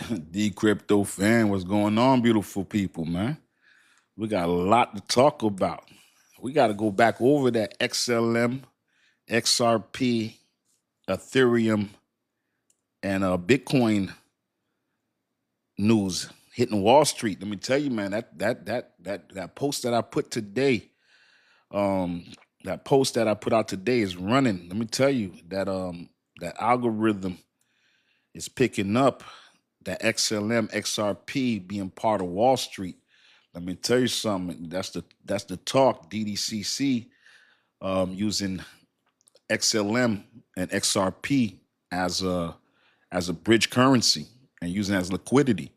Dcryptofan, what's going on, beautiful people, man? We got a lot to talk about. We got to go back over that XLM, XRP, Ethereum, and Bitcoin news hitting Wall Street. Let me tell you, man, that post that I put today, um, that post that I put out today is running. Let me tell you that algorithm is picking up that XLM, XRP being part of Wall Street. Let me tell you something. That's the talk. DTCC using XLM and XRP as a bridge currency and using it as liquidity.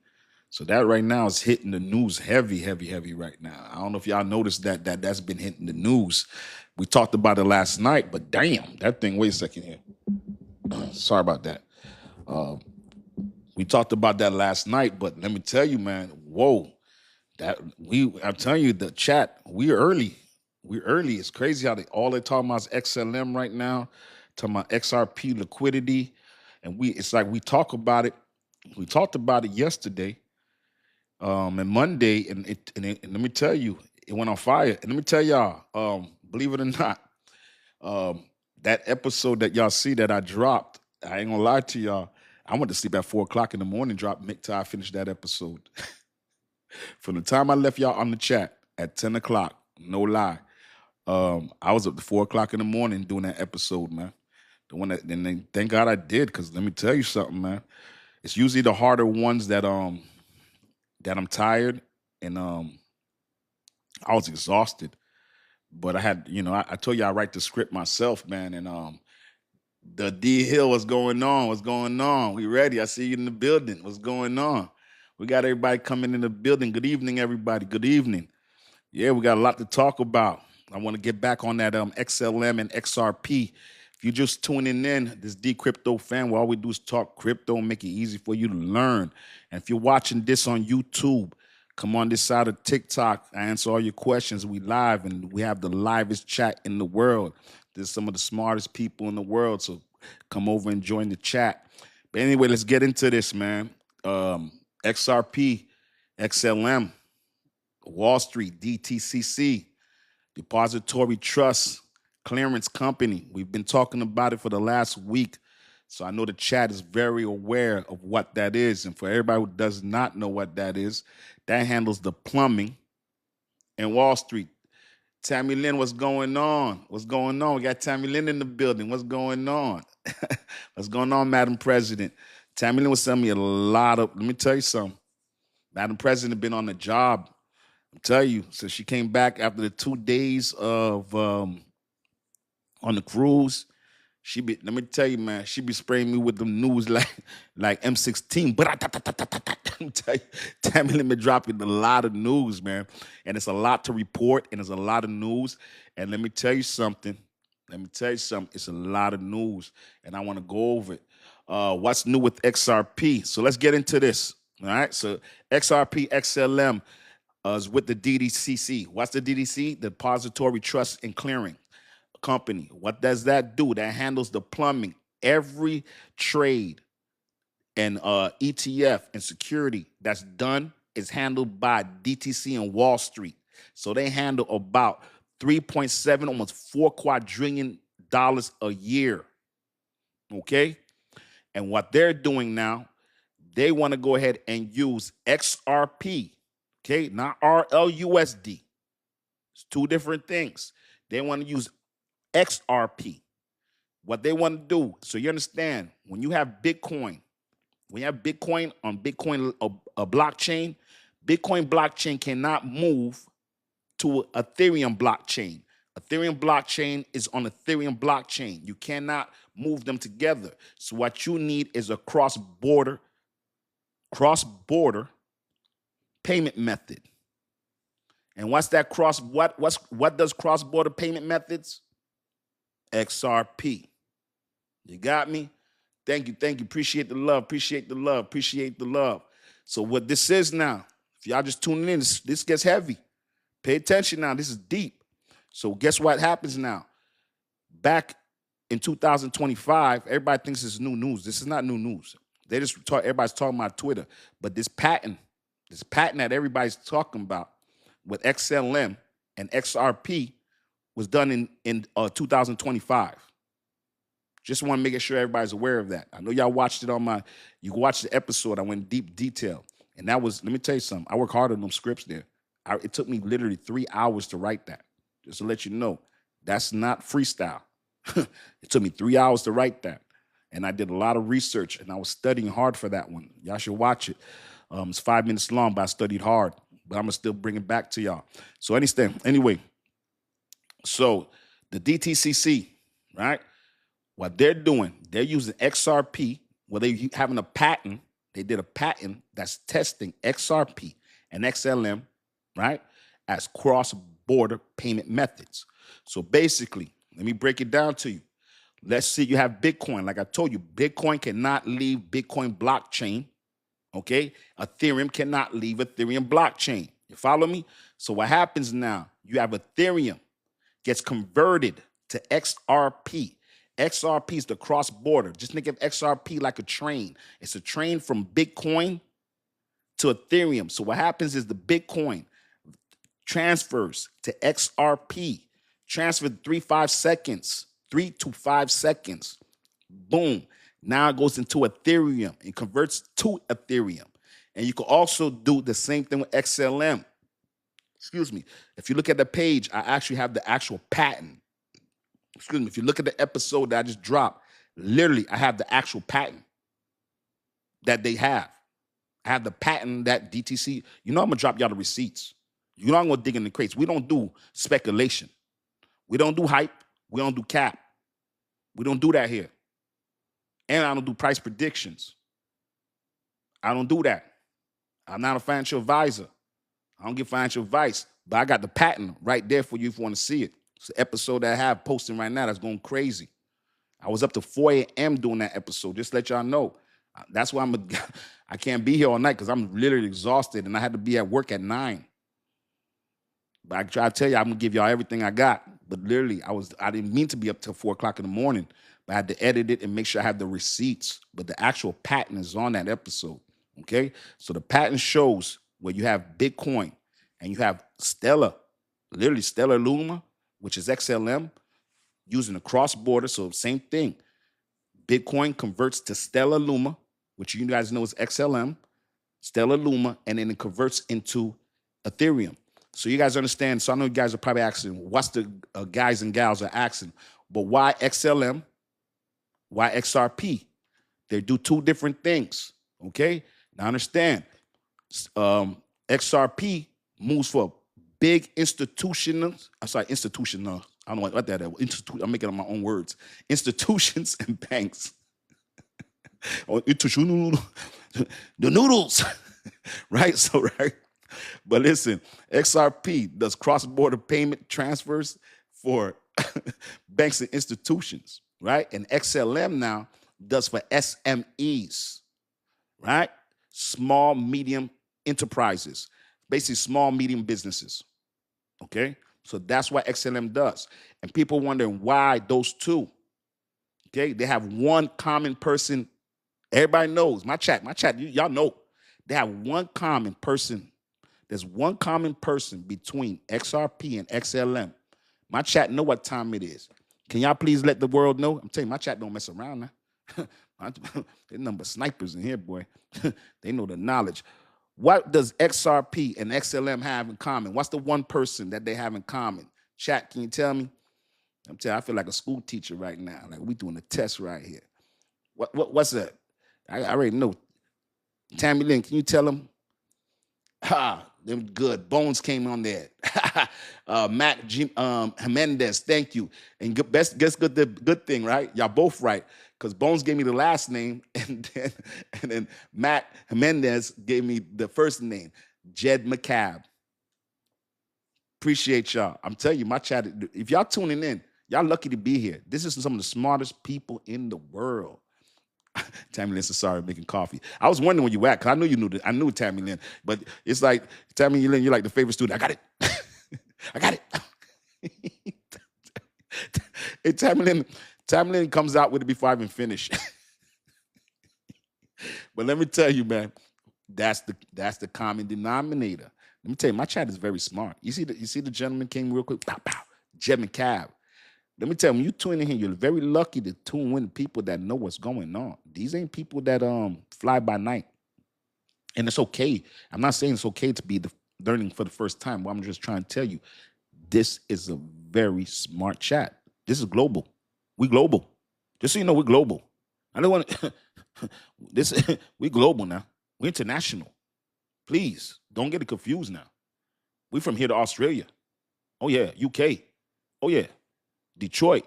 So that right now is hitting the news heavy, heavy, heavy right now. I don't know if y'all noticed that's been hitting the news. We talked about it last night, but damn, that thing. Wait a second here. Sorry about that. We talked about that last night, but let me tell you, man, whoa. I'm telling you, the chat, we're early. We're early. It's crazy how all they're talking about is XLM right now, talking about XRP liquidity. And it's like we talk about it. We talked about it yesterday, and Monday, and let me tell you, it went on fire. And let me tell y'all, believe it or not, that episode that y'all see that I dropped, I ain't gonna lie to y'all. I went to sleep at 4 o'clock in the morning, dropped till I finished that episode. From the time I left y'all on the chat at 10 o'clock, no lie, I was up to 4 o'clock in the morning doing that episode, man. The one that, and then thank God I did, because let me tell you something, man. It's usually the harder ones that I'm tired, and I was exhausted. But I had, I told you I write the script myself, man, and the D Hill, what's going on? What's going on? We ready? I see you in the building. What's going on? We got everybody coming in the building. Good evening, everybody. Good evening. Yeah, we got a lot to talk about. I want to get back on that XLM and XRP. If you're just tuning in, this Dcryptofan, where all we do is talk crypto and make it easy for you to learn. And if you're watching this on YouTube, come on this side of TikTok. I answer all your questions. We live, and we have the livest chat in the world. There's some of the smartest people in the world, so come over and join the chat. But anyway, let's get into this, man. XRP, XLM, Wall Street, DTCC, Depository Trust Clearance Company. We've been talking about it for the last week, so I know the chat is very aware of what that is. And for everybody who does not know what that is, that handles the plumbing in Wall Street. Tammy Lynn, what's going on? What's going on? We got Tammy Lynn in the building. What's going on? What's going on, Madam President? Tammy Lynn was sending me a lot of, let me tell you something. Madam President been on the job. I'm telling you, so she came back after the 2 days of on the cruise. Let me tell you, man, she be spraying me with the news like M16. But let me tell you, Tammy Lynn been dropping a lot of news, man. And it's a lot to report, and it's a lot of news. And let me tell you something. It's a lot of news, and I want to go over it. What's new with XRP? So let's get into this. All right. So XRP XLM is with the DTCC. What's the DTC? The Depository Trust and Clearing Company. What does that do? That handles the plumbing. Every trade and ETF and security that's done is handled by DTC and Wall Street. So they handle about 3.7, almost $4 quadrillion a year. Okay? And what they're doing now, they want to go ahead and use XRP, okay, not RLUSD. It's two different things. They want to use XRP. What they want to do, so you understand, when you have Bitcoin, on Bitcoin, a blockchain, Bitcoin blockchain cannot move to Ethereum blockchain. Ethereum blockchain is on Ethereum blockchain. You cannot move them together. So what you need is a cross-border payment method. And what's that what does cross-border payment methods? XRP. You got me? Thank you. Appreciate the love. So what this is now, if y'all just tuning in, this gets heavy. Pay attention now. This is deep. So guess what happens now? Back in 2025, everybody thinks it's new news. This is not new news. They just talk, everybody's talking about Twitter. But this patent that everybody's talking about with XLM and XRP was done in 2025. Just want to make sure everybody's aware of that. I know y'all watched it on you watched the episode. I went in deep detail. And that was, let me tell you something. I work hard on them scripts there. It took me literally 3 hours to write that. Just to let you know, that's not freestyle. It took me 3 hours to write that. And I did a lot of research, and I was studying hard for that one. Y'all should watch it. It's 5 minutes long, but I studied hard. But I'm going to still bring it back to y'all. So anyway, so the DTCC, right? What they're doing, they're using XRP, where they're having a patent. They did a patent that's testing XRP and XLM, right, as cross-border payment methods. So basically, let me break it down to you. Let's see, you have Bitcoin. Like I told you, Bitcoin cannot leave Bitcoin blockchain, okay? Ethereum cannot leave Ethereum blockchain. You follow me? So what happens now, you have Ethereum gets converted to XRP. XRP is the cross-border. Just think of XRP like a train. It's a train from Bitcoin to Ethereum. So what happens is the Bitcoin transfers to XRP, transferred 3 to 5 seconds. Boom. Now it goes into Ethereum and converts to Ethereum. And you can also do the same thing with XLM. Excuse me. If you look at the page, I actually have the actual patent. Excuse me. If you look at the episode that I just dropped, literally, I have the actual patent that they have. I have the patent that DTC. You know I'm going to drop y'all the receipts. You know I'm going to dig in the crates. We don't do speculation. We don't do hype. We don't do cap. We don't do that here. And I don't do price predictions. I don't do that. I'm not a financial advisor. I don't give financial advice, but I got the patent right there for you if you want to see it. It's an episode that I have posting right now that's going crazy. I was up to 4 a.m. doing that episode, just to let y'all know. That's why I can't be here all night because I'm literally exhausted and I had to be at work at 9. But I try to tell you, I'm going to give y'all everything I got. But literally, I didn't mean to be up till 4 o'clock in the morning, but I had to edit it and make sure I have the receipts. But the actual patent is on that episode, okay? So the patent shows where you have Bitcoin and you have Stellar, literally Stellar Luma, which is XLM, using a cross-border, so same thing. Bitcoin converts to Stellar Luma, which you guys know is XLM, Stellar Luma, and then it converts into Ethereum. So you guys understand, so I know you guys are probably asking, what's the guys and gals are asking, but why XLM? Why XRP? They do 2 different things, okay? Now understand, XRP moves for big institutional, I don't know what that is. I'm making up my own words. Institutions and banks. The noodles, right? So, right. But listen, XRP does cross-border payment transfers for banks and institutions, right? And XLM now does for SMEs, right? Small, medium enterprises, basically small, medium businesses, okay? So that's what XLM does. And people wondering why those 2, okay? They have one common person. Everybody knows. My chat, y'all know. They have one common person. There's one common person between XRP and XLM. My chat know what time it is. Can y'all please let the world know? I'm telling you, my chat don't mess around now. There's number of snipers in here, boy. They know the knowledge. What does XRP and XLM have in common? What's the one person that they have in common? Chat, can you tell me? I'm telling you, I feel like a school teacher right now. Like we doing a test right here. What's that? I already know. Tammy Lynn, can you tell them? Ha, them good. Bones came on there. Matt Jimenez, thank you. And guess the good thing, right? Y'all both right. Because Bones gave me the last name, and then Matt Jimenez gave me the first name, Jed McCabe. Appreciate y'all. I'm telling you, my chat, if y'all tuning in, y'all lucky to be here. This is some of the smartest people in the world. Tammy Lynn says, sorry, making coffee. I was wondering where you at, because I knew you knew that. I knew Tammy Lynn, but it's like, Tammy Lynn, you're like the favorite student. I got it. I got it. Hey, Tammy Lynn comes out with it before I even finish. But let me tell you, man, that's the common denominator. Let me tell you, my chat is very smart. You see the gentleman came real quick, pow pow, Jem and Cab. Let me tell you, when you tune in here, you're very lucky to tune in people that know what's going on. These ain't people that fly by night. And it's okay. I'm not saying it's okay to be learning for the first time. But I'm just trying to tell you, this is a very smart chat. This is global. We global. Just so you know, we're global. I don't want to. This we global now. We're international. Please don't get it confused now. We from here to Australia. Oh yeah, UK. Oh yeah, Detroit,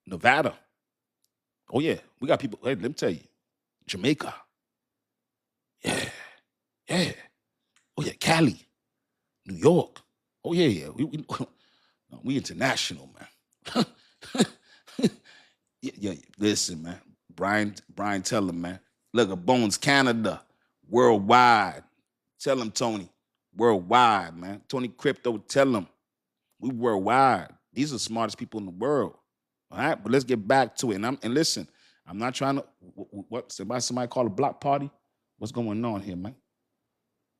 Nevada. Oh yeah, we got people. Hey, let me tell you, Jamaica. Yeah, yeah. Oh yeah, Cali, New York. Oh yeah, yeah. We international, man. Yeah, listen, man. Brian, tell him, man. Look at Bones, Canada, worldwide. Tell him, Tony, worldwide, man. Tony Crypto, tell him, we worldwide. These are the smartest people in the world. All right, but let's get back to it. And listen, I'm not trying to. What somebody call a block party? What's going on here, man?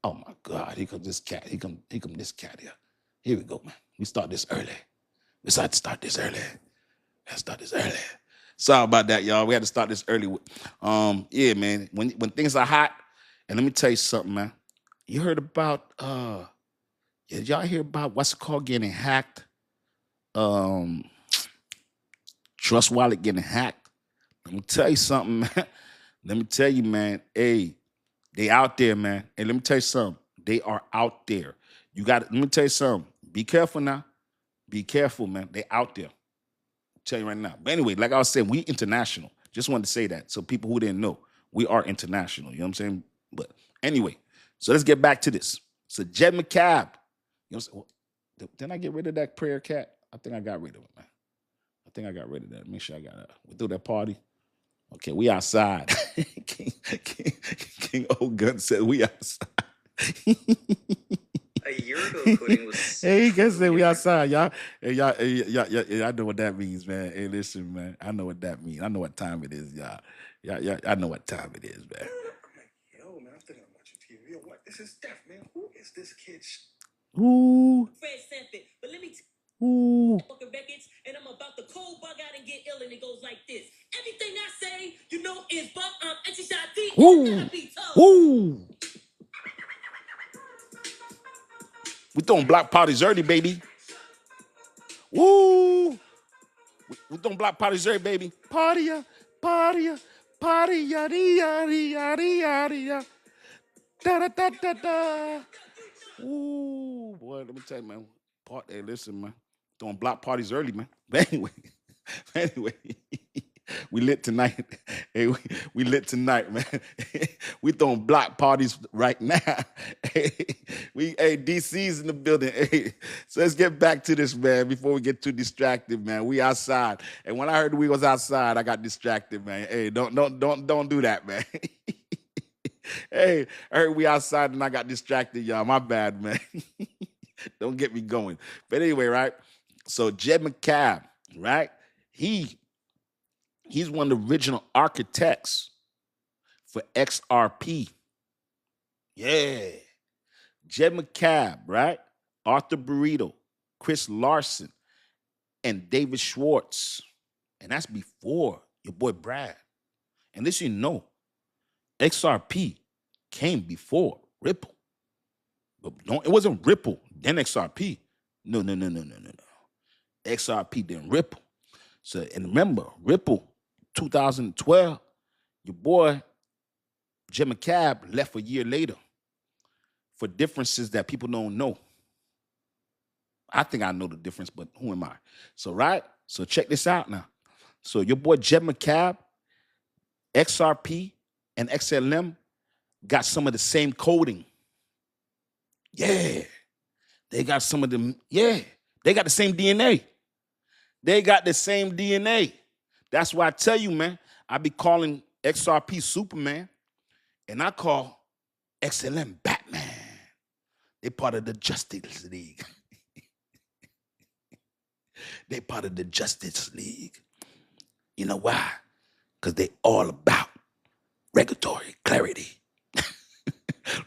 Oh my God, here comes this cat. Here come this cat here. Here we go, man. We start this early. We decided to start this early. Let's start this early. Sorry about that, y'all. We had to start this early. Yeah, man. When things are hot, and let me tell you something, man. You heard about did y'all hear about what's it called getting hacked? Trust wallet getting hacked. Let me tell you something, man. Let me tell you, man. Hey, they out there, man. And let me tell you something. They are out there. Let me tell you something. Be careful now. Be careful, man. They out there. Tell you right now. But anyway, like I was saying, we international. Just wanted to say that. So people who didn't know, we are international. You know what I'm saying? But anyway, so let's get back to this. So Jed McCabe. You know what I'm saying? Well, didn't I get rid of that prayer cat? I think I got rid of it, man. I think I got rid of that. Make sure I got it. We threw that party. Okay, we outside. King Old Gun said we outside. A year ago, coding was. Hey, you guys say we outside, y'all. Hey, y'all know what that means, man. Hey, listen, man. I know what that means. I know what time it is, y'all. Yeah, I know what time it is, man. I'm like, yo, man, I'm thinking I'm watching TV. Yo, what? This is Steph, man. Who is this kid? Ooh. Fred Sanford, but let me ooh. Records, and I'm about to cold bug out and get ill, and it goes like this. Everything I say, you know, is but exercise. Ooh. Ooh. We throwing block parties early, baby. Woo! We throwing block parties early, baby. Party-ya, party-ya, party-ya, dee-ya, dee-ya. Da-da-da-da-da. Ooh, boy, let me tell you, man. Hey, listen, man. Throwing block parties early, man. But anyway, we lit tonight. Hey, we lit tonight, man. We throwing block parties right now. Hey, DC's in the building. Hey, so let's get back to this, man, before we get too distracted, man. We outside. And when I heard we was outside, I got distracted, man. Hey, don't do that, man. Hey, I heard we outside and I got distracted, y'all. My bad, man. Don't get me going. But anyway, right? So Jed McCabe, right? He's one of the original architects for XRP. Yeah. Jed McCabe, right? Arthur Burrito, Chris Larson, and David Schwartz. And that's before your boy Brad. And this you know, XRP came before Ripple. But it wasn't Ripple, then XRP. No. XRP, then Ripple. So, and remember, Ripple, 2012, your boy, Jim McCabe, left a year later for differences that people don't know. I think I know the difference, but who am I? So, right? So check this out now. So your boy, Jim McCabe, XRP, and XLM got some of the same coding. Yeah. They got some of them. Yeah. They got the same DNA. They got the same DNA. That's why I tell you, man, I be calling XRP Superman, and I call XLM Batman. They part of the Justice League. They part of the Justice League. You know why? Because they all about Regulatory clarity.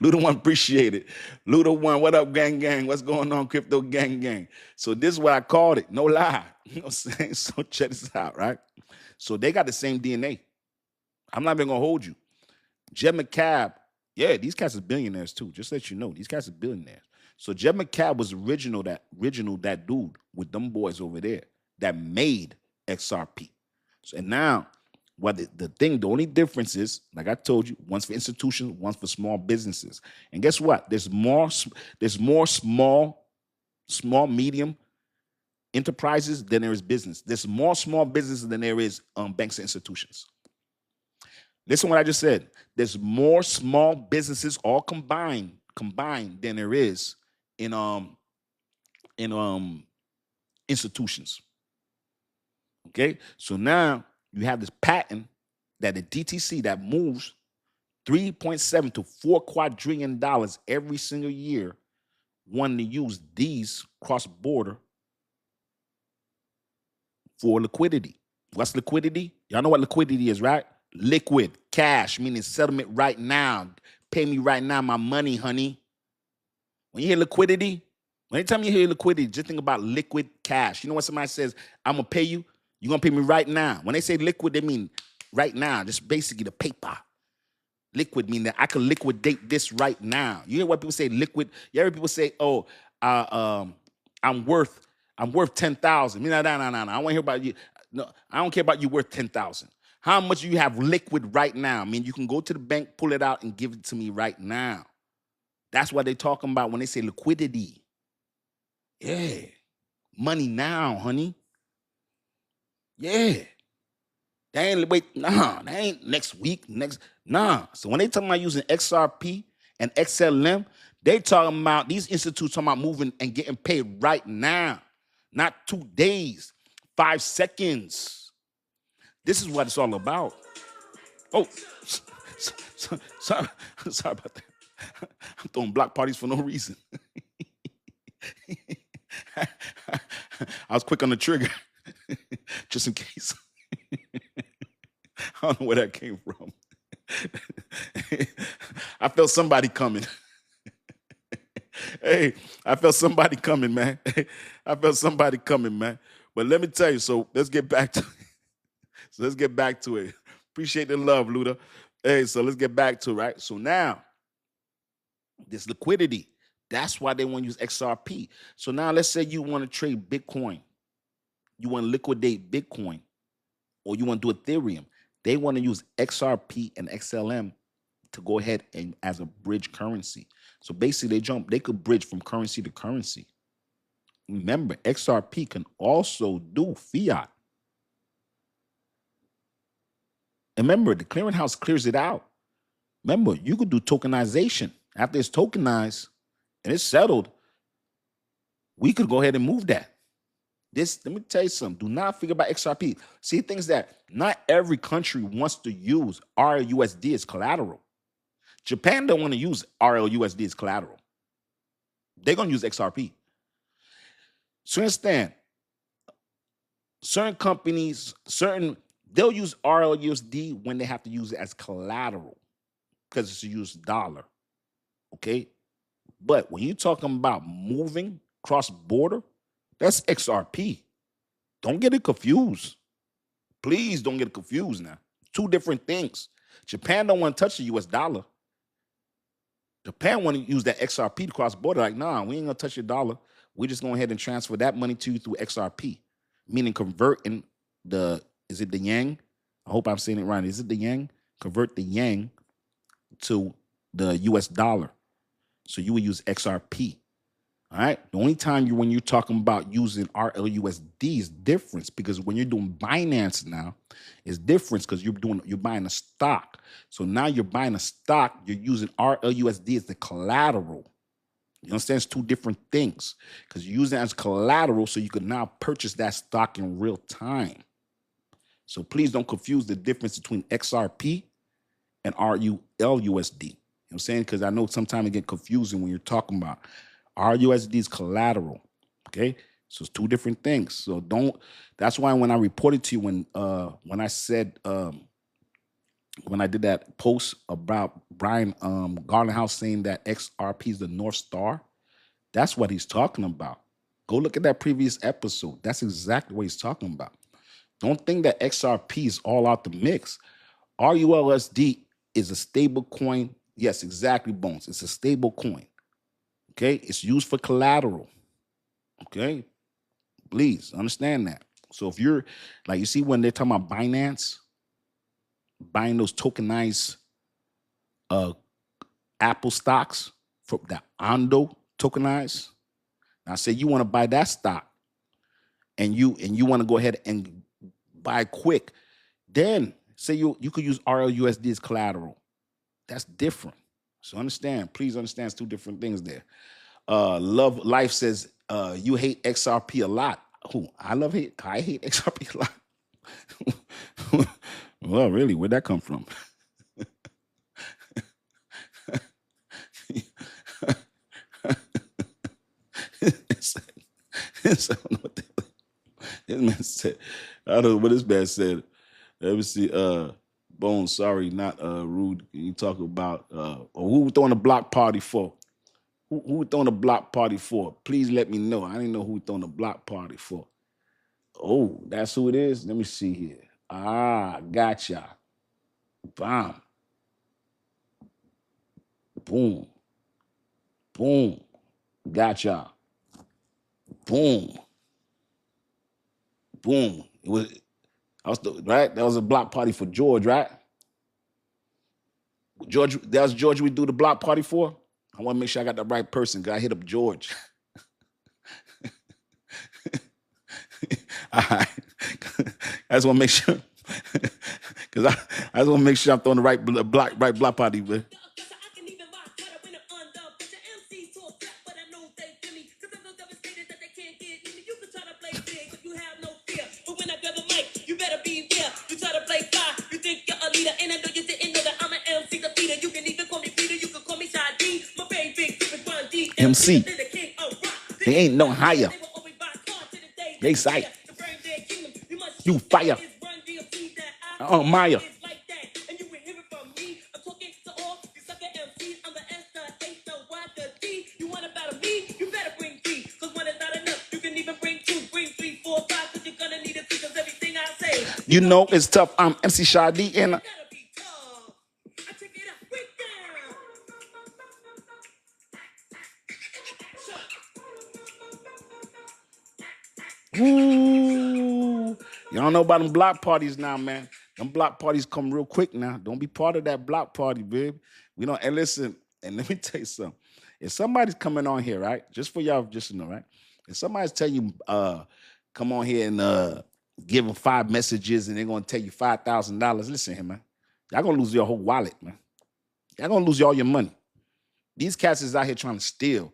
Luda One, appreciate it. Luda One, what up, gang, gang? What's going on, crypto gang, gang? So this is what I called it. No lie. You know what I'm saying? So check this out, right? So they got the same DNA. I'm not even going to hold you. Jed McCabe, yeah, these cats are billionaires too. Just to let you know, these cats are billionaires. So Jed McCabe was original that dude with them boys over there that made XRP. So, and now, the only difference is, like I told you, one's for institutions, one's for small businesses. And guess what? There's more small, medium enterprises than there is business. There's more small businesses than there is banks and institutions. Listen to what I just said. There's more small businesses all combined than there is in institutions. Okay, so now you have this patent that the DTC that moves $3.7 to $4 quadrillion every single year, wanting to use these cross-border for liquidity. What's liquidity? Y'all know what liquidity is, right? Liquid, cash, meaning settlement right now. Pay me right now my money, honey. When you hear liquidity, anytime you hear liquidity, just think about liquid cash. You know when somebody says, I'm going to pay you, you're going to pay me right now. When they say liquid, they mean right now, just basically the paper. Liquid mean that I can liquidate this right now. You hear what people say, liquid? You hear people say, oh, I'm worth 10,000. No. I don't want to hear about you. No, I don't care about you worth 10,000. How much you have liquid right now? I mean, you can go to the bank, pull it out, and give it to me right now. That's what they're talking about when they say liquidity. Yeah. Money now, honey. Yeah. They ain't they ain't next week, So when they talking about using XRP and XLM, they talking about these institutes talking about moving and getting paid right now, not 2 days, 5 seconds. This is what it's all about. Oh, sorry about that. I'm throwing block parties for no reason. I was quick on the trigger, just in case. I don't know where that came from. I felt somebody coming. Hey, I felt somebody coming, man. I felt somebody coming, man. But let me tell you, so let's get back to it. Appreciate the love, Luda. Hey, so let's get back to it, right? So now, this liquidity, that's why they want to use XRP. So now let's say you want to trade Bitcoin. You want to liquidate Bitcoin, or you want to do Ethereum. They want to use XRP and XLM to go ahead and as a bridge currency. So basically they could bridge from currency to currency. Remember, XRP can also do fiat. And remember, the clearinghouse clears it out. Remember, you could do tokenization. After it's tokenized and it's settled, we could go ahead and move that. Let me tell you something. Do not forget about XRP. See, things that not every country wants to use RLUSD as collateral. Japan don't want to use RLUSD as collateral. They're going to use XRP. So understand, certain companies, they'll use RLUSD when they have to use it as collateral because it's a US dollar. Okay? But when you're talking about moving cross-border, that's XRP. Don't get it confused. Please don't get it confused now. Two different things. Japan don't want to touch the US dollar. Japan want to use that XRP to cross border. Like, nah, we ain't gonna touch your dollar. We just go ahead and transfer that money to you through XRP, meaning converting is it the yang? I hope I'm saying it right. Is it the yang? Convert the yang to the US dollar. So you would use XRP. All right. The only time when you're talking about using RLUSD is different because when you're doing Binance now, it's different because you're buying a stock. So now you're buying a stock, you're using RLUSD as the collateral. You understand? It's two different things because you're using it as collateral so you can now purchase that stock in real time. So please don't confuse the difference between XRP and RULUSD. You know what I'm saying? Because I know sometimes it get confusing when you're talking about RUSD is collateral, okay? So it's two different things. So that's why when I reported to you when I said when when I did that post about Brian Gardenhouse saying that XRP is the North Star. That's what he's talking about. Go look at that previous episode. That's exactly what he's talking about. Don't think that XRP is all out the mix. RULSD is a stable coin. Yes, exactly, Bones. It's a stable coin. Okay, it's used for collateral. Okay, please understand that. So if you're like, you see when they're talking about Binance buying those tokenized Apple stocks for the Ondo tokenized. Now say you want to buy that stock and you want to go ahead and buy quick, then say you could use RLUSD as collateral. That's different. So understand, please understand, it's two different things there. Love Life says you hate XRP a lot. Who? I hate XRP a lot. Well, really, where'd that come from? I don't know what this man said. I don't know what this man said. Let me see. Bones, sorry, not rude. You talk about who we throwing a block party for? Who we throwing a block party for? Please let me know. I didn't know who we throwing a block party for. Oh, that's who it is. Let me see here. Ah, gotcha. Bam. Boom. Boom. Gotcha. Boom. Boom. It was right. That was a block party for George, right? George, that was George we do the block party for. I want to make sure I got the right person. I hit up George. All right. I just want to make sure, because I just want to make sure I'm throwing the right block party. But MC, they ain't no higher. They sight. You fire. Maya. You know it's tough. I'm MC Shadi and ooh, y'all know about them block parties now, man. Them block parties come real quick now. Don't be part of that block party, babe. We don't. And listen, and let me tell you something. If somebody's coming on here, right, just for y'all, just to know, right, if somebody's telling you, come on here and give them 5 messages and they're gonna tell you $5,000, listen here, man. Y'all gonna lose your whole wallet, man. Y'all gonna lose all your money. These cats is out here trying to steal.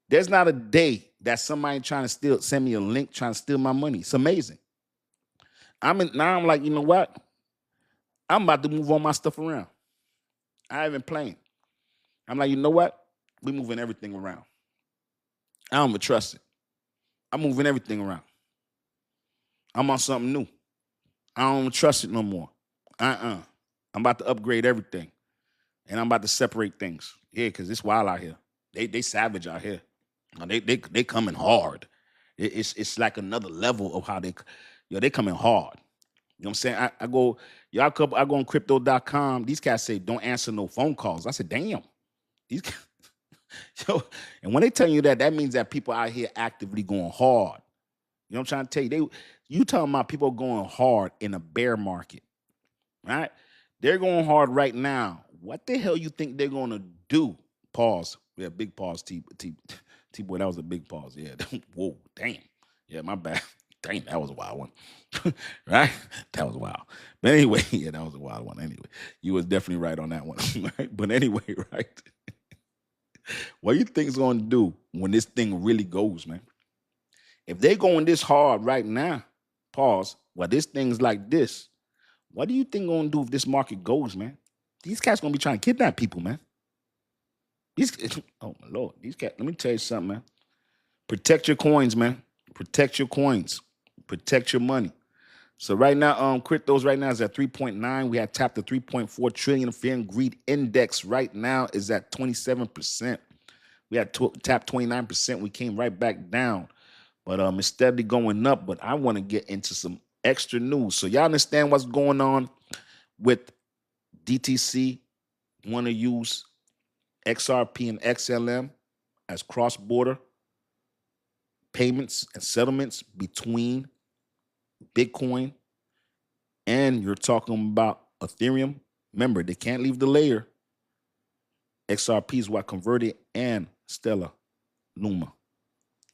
There's not a day that somebody trying to send me a link, trying to steal my money. It's amazing. Now I'm like, you know what? I'm about to move all my stuff around. I ain't even playing. I'm like, you know what? We're moving everything around. I don't even trust it. I'm moving everything around. I'm on something new. I don't even trust it no more. I'm about to upgrade everything. And I'm about to separate things. Yeah, because it's wild out here. They savage out here. They coming hard. It's like another level of how they coming hard. You know what I'm saying? I go on crypto.com. These cats say don't answer no phone calls. I said, damn. These yo, and when they tell you that means that people out here actively going hard. You know what I'm trying to tell you? You talking about people going hard in a bear market, right? They're going hard right now. What the hell you think they're gonna do? Pause. Yeah, big pause. T-boy, that was a big pause. Yeah. Whoa, damn. Yeah, my bad. Damn, that was a wild one. Right? That was wild. But anyway, yeah, that was a wild one. Anyway, you was definitely right on that one. Right? But anyway, right? What you think is gonna do when this thing really goes, man? If they going this hard right now, pause, well, this thing's like this. What do you think gonna do if this market goes, man? These cats gonna be trying to kidnap people, man. Oh my Lord, these cats, let me tell you something, man. Protect your coins, man. Protect your coins. Protect your money. So right now, cryptos right now is at 3.9. We had tapped the 3.4 trillion fear and greed index. Right now is at 27%. We had tapped 29%. We came right back down, but it's steadily going up. But I want to get into some extra news, so y'all understand what's going on with DTC. Want to use XRP and XLM as cross-border payments and settlements between Bitcoin, and you're talking about Ethereum. Remember, they can't leave the layer. XRP is what converted, and Stellar, Luma.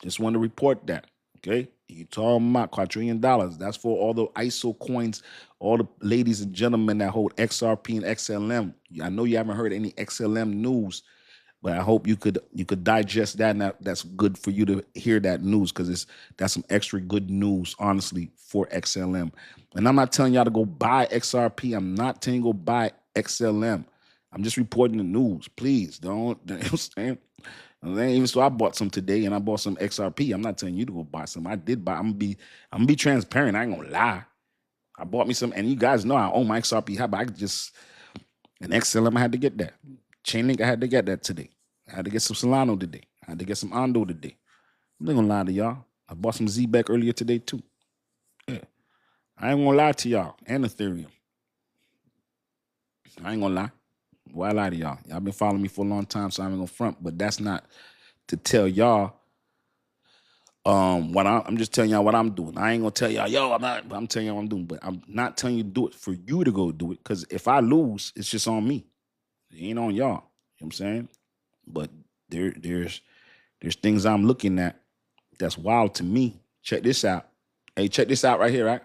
Just want to report that. Okay, you talking about quadrillion dollars. That's for all the ISO coins, all the ladies and gentlemen that hold XRP and XLM. I know you haven't heard any XLM news, but I hope you could digest that, and that's good for you to hear that news, because that's some extra good news, honestly, for XLM. And I'm not telling y'all to go buy XRP. I'm not telling you to go buy XLM. I'm just reporting the news. Please don't. You know what I'm saying? Even so, I bought some today, and I bought some XRP. I'm not telling you to go buy some. I did buy. I'm gonna be transparent. I ain't gonna lie. I bought me some, and you guys know I own my XRP. But I just an XLM. I had to get that. Chainlink. I had to get that today. I had to get some Solano today. I had to get some Ondo today. I'm not gonna lie to y'all. I bought some ZBEC earlier today too. Yeah, I ain't gonna lie to y'all. And Ethereum. I ain't gonna lie. Why lie to y'all? Y'all been following me for a long time, so I ain't gonna front. But that's not to tell y'all what I'm just telling y'all what I'm doing. I ain't gonna tell y'all, yo, I'm telling y'all what I'm doing, but I'm not telling you to do it for you to go do it. Because if I lose, it's just on me. It ain't on y'all. You know what I'm saying? But there's things I'm looking at that's wild to me. Check this out. Hey, check this out right here, right?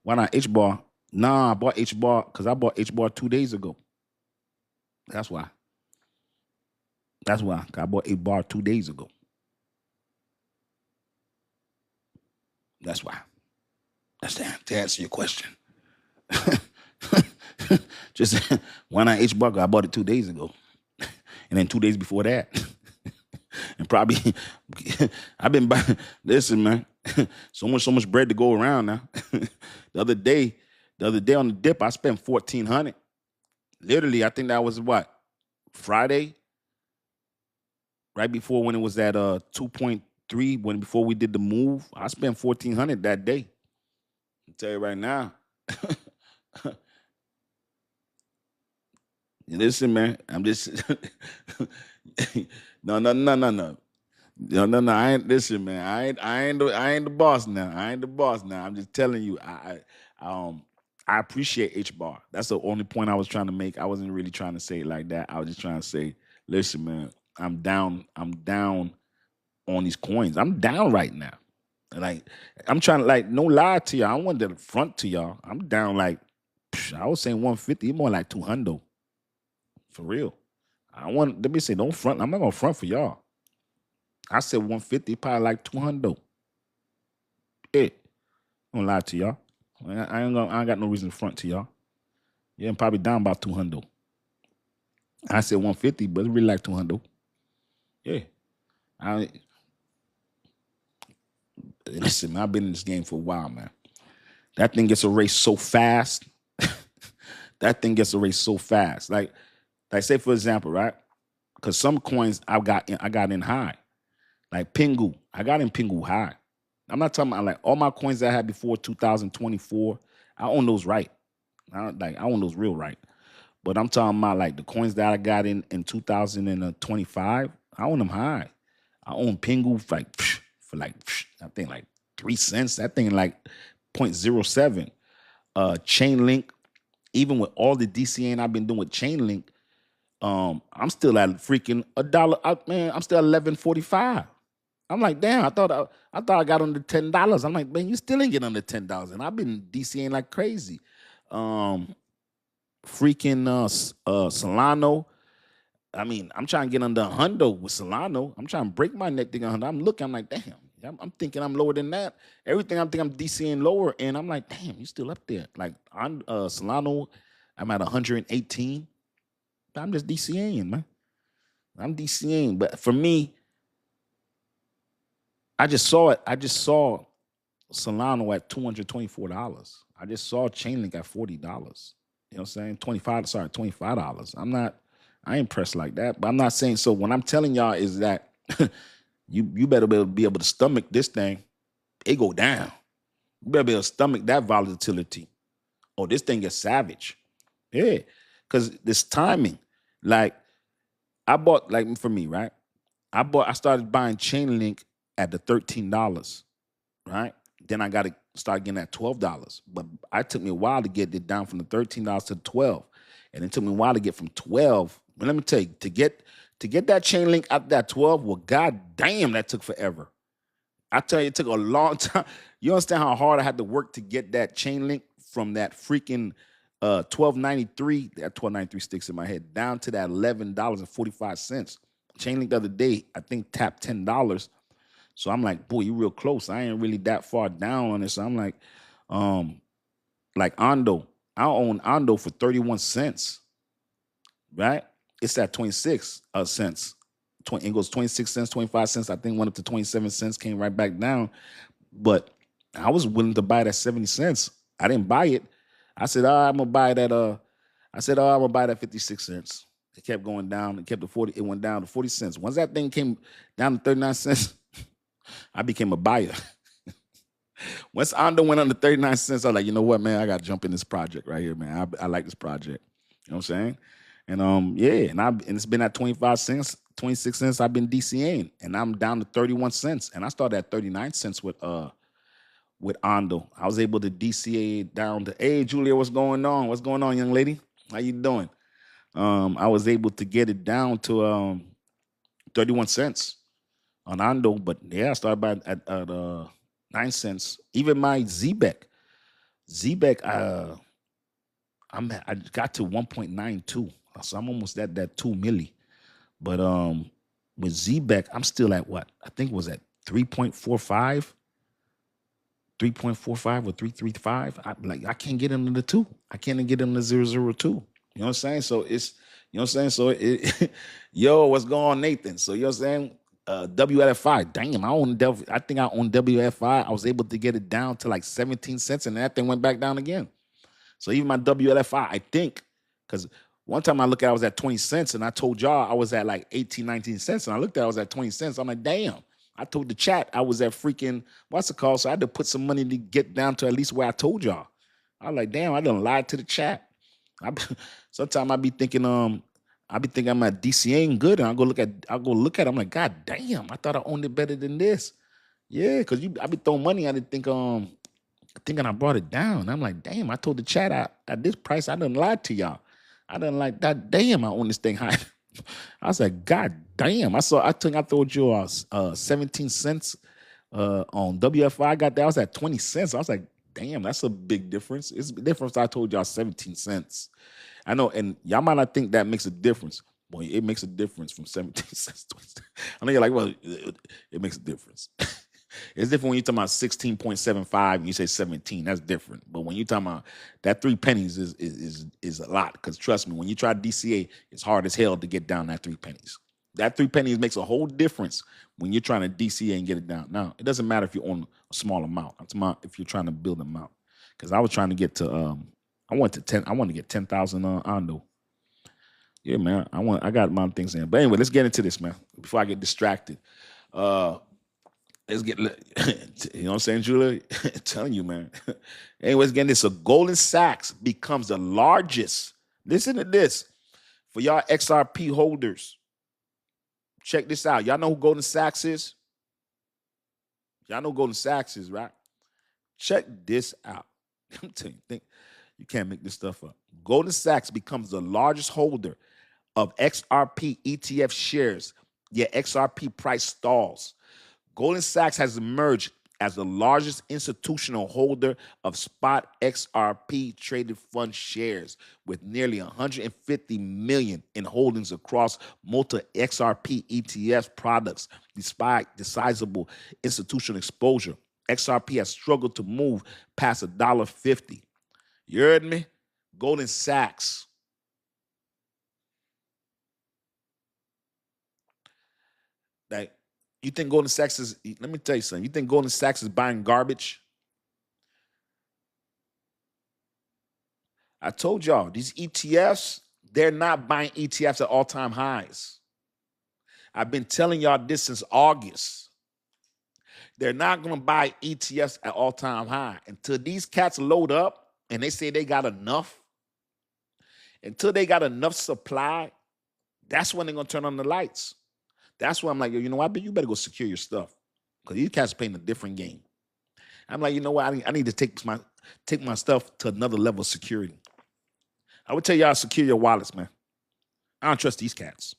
Why not H-bar? Nah, I bought H-bar because I bought H-bar 2 days ago. That's why. That's why. I bought H-bar 2 days ago. That's why. That's to answer your question. Just why not H-bar? I bought it 2 days ago. And then 2 days before that. And probably I've been buying. Listen, man. so much bread to go around now. The other day on the dip, I spent $1,400. Literally, I think that was what? Friday? Right before, when it was at 2.3, before we did the move, I spent $1,400 that day. I'll tell you right now. Listen, man, I'm just no. I ain't, listen, man. I ain't the boss now. I ain't the boss now. I'm just telling you. I appreciate H-bar. That's the only point I was trying to make. I wasn't really trying to say it like that. I was just trying to say, listen, man, I'm down on these coins. I'm down right now. Like, I'm trying to, like, no lie to y'all. I don't want to front to y'all. I'm down like, I was saying 150, more like 200. For real. Let me say, don't front. I'm not gonna front for y'all. I said 150, probably like 200. Yeah. Don't lie to y'all. I ain't got no reason to front to y'all. Yeah, I'm probably down about 200. I said 150, but it's really like 200. Yeah. Listen, man, I've been in this game for a while, man. That thing gets erased so fast. That thing gets erased so fast. Like say for example, right? Because some coins I got in high. Like Pingu. I got in Pingu high. I'm not talking about like all my coins that I had before 2024. I own those right. I own those real right. But I'm talking about like the coins that I got in 2025. I own them high. I own Pingu for I think like 3 cents. That thing like 0.07. Chainlink, even with all the DCN I've been doing with Chainlink, I'm still at freaking $1. Man, I'm still at 11.45. I'm like, damn, I thought I got under $10. I'm like, man, you still ain't get under $10. And I've been DCing like crazy. Solano. I mean, I'm trying to get under 100 with Solano. I'm trying to break my neck thing 100. I'm looking, I'm like, damn. I'm thinking I'm lower than that. Everything I'm thinking I'm DCing lower, and I'm like, damn, you still up there. Like on Solano, I'm at 118. I'm just DCing, man. I'm DCing. But for me, I just saw it. I just saw Solano at $224. I just saw Chainlink at $40. You know what I'm saying? $25. I ain't impressed like that. But I'm not saying, so what I'm telling y'all is that you better be able to stomach this thing. It go down. You better be able to stomach that volatility. Oh, this thing is savage. Yeah. Because this timing, like I bought, like for me, right? I started buying Chainlink at the $13, right? Then I got to start getting at $12. But it took me a while to get it down from the $13 to 12. And it took me a while to get from 12. But let me tell you, to get that Chainlink out that 12, well, god damn, that took forever. I tell you, it took a long time. You understand how hard I had to work to get that Chainlink from that freaking 1293, that 1293 sticks in my head, down to that $11.45. Chainlink the other day, I think tapped $10. So I'm like, boy, you real close. I ain't really that far down on it. So I'm like Ondo. I own Ondo for 31 cents, right? It's at 26 cents. It goes 26 cents, 25 cents. I think went up to 27 cents, came right back down. But I was willing to buy it at 70 cents. I didn't buy it. I said, I'm gonna buy that. I'm gonna buy that 56 cents. It kept going down. It kept to 40. It went down to 40 cents. Once that thing came down to 39 cents, I became a buyer. Once Ondo went under 39 cents, I was like, you know what, man, I got to jump in this project right here, man. I like this project. You know what I'm saying? And yeah, and it's been at 25 cents, 26 cents. I've been DCAing, and I'm down to 31 cents. And I started at 39 cents with Ondo. I was able to DCA down to, hey, Julia, what's going on? What's going on, young lady? How you doing? I was able to get it down to 31 cents on Ondo, but yeah, I started by at 9 cents. Even my ZBEC, I got to 1.92, so I'm almost at that 2 milli. But with ZBEC, I'm still at what? I think it was at 3.45, 3.45 or 3.35. I can't get into the 2. I can't even get into 0.02. You know what I'm saying? So it's, you know what I'm saying? So yo, what's going on, Nathan? So you know what I'm saying? WLFI, damn, I think I own WFI. I was able to get it down to like 17 cents, and that thing went back down again. So even my WLFI, I think, because one time I looked at it, I was at 20 cents, and I told y'all I was at like 18, 19 cents, and I looked at it, I was at 20 cents. I'm like, damn. I told the chat I was at freaking, what's it called? So I had to put some money to get down to at least where I told y'all. I was like, damn, I done lied to the chat. Sometimes I be thinking, I'm at DCAing good, and I'll go look at it. I'm like, God damn, I thought I owned it better than this. Yeah, because I be throwing money at it, thinking I brought it down. I'm like, damn, I told the chat at this price, I done lied to y'all. I done like that. Damn, I own this thing high. I was like, God damn. I think I told you 17 cents on WFI. I got that. I was at 20 cents. I was like, damn, that's a big difference. It's a difference. I told y'all 17 cents. I know, and y'all might not think that makes a difference. Boy, it makes a difference from 17 cents to 20 cents. I know you're like, well, it makes a difference. It's different when you're talking about 16.75 and you say 17. That's different. But when you're talking about that 3 pennies is a lot. Because trust me, when you try DCA, it's hard as hell to get down that 3 pennies. That 3 pennies makes a whole difference when you're trying to DCA and get it down. Now, it doesn't matter if you own a small amount. I'm talking about if you're trying to build them out. Because I was trying to get to I want to get 10,000 Ondo. Yeah, man. I got my things in. But anyway, let's get into this, man. Before I get distracted. Let's get, you know what I'm saying, Julia? Telling you, man. Anyways, again, this. So Goldman Sachs becomes the largest. Listen to this. For y'all XRP holders, check this out. Y'all know who Goldman Sachs is? Y'all know who Goldman Sachs is, right? Check this out. I'm telling you, you can't make this stuff up. Goldman Sachs becomes the largest holder of XRP ETF shares, yet XRP price stalls. Goldman Sachs has emerged as the largest institutional holder of spot XRP traded fund shares, with nearly 150 million in holdings across multiple XRP ETF products. Despite the sizable institutional exposure, XRP has struggled to move past $1.50. You heard me? Goldman Sachs. Like, you think Goldman Sachs is, let me tell you something. You think Goldman Sachs is buying garbage? I told y'all, these ETFs, they're not buying ETFs at all-time highs. I've been telling y'all this since August. They're not going to buy ETFs at all-time high until these cats load up and they say they got enough. Until they got enough supply, that's when they're going to turn on the lights. That's why I'm like, yo, you know what? You better go secure your stuff because these cats are playing a different game. I'm like, you know what? I need to take my stuff to another level of security. I would tell y'all secure your wallets, man. I don't trust these cats.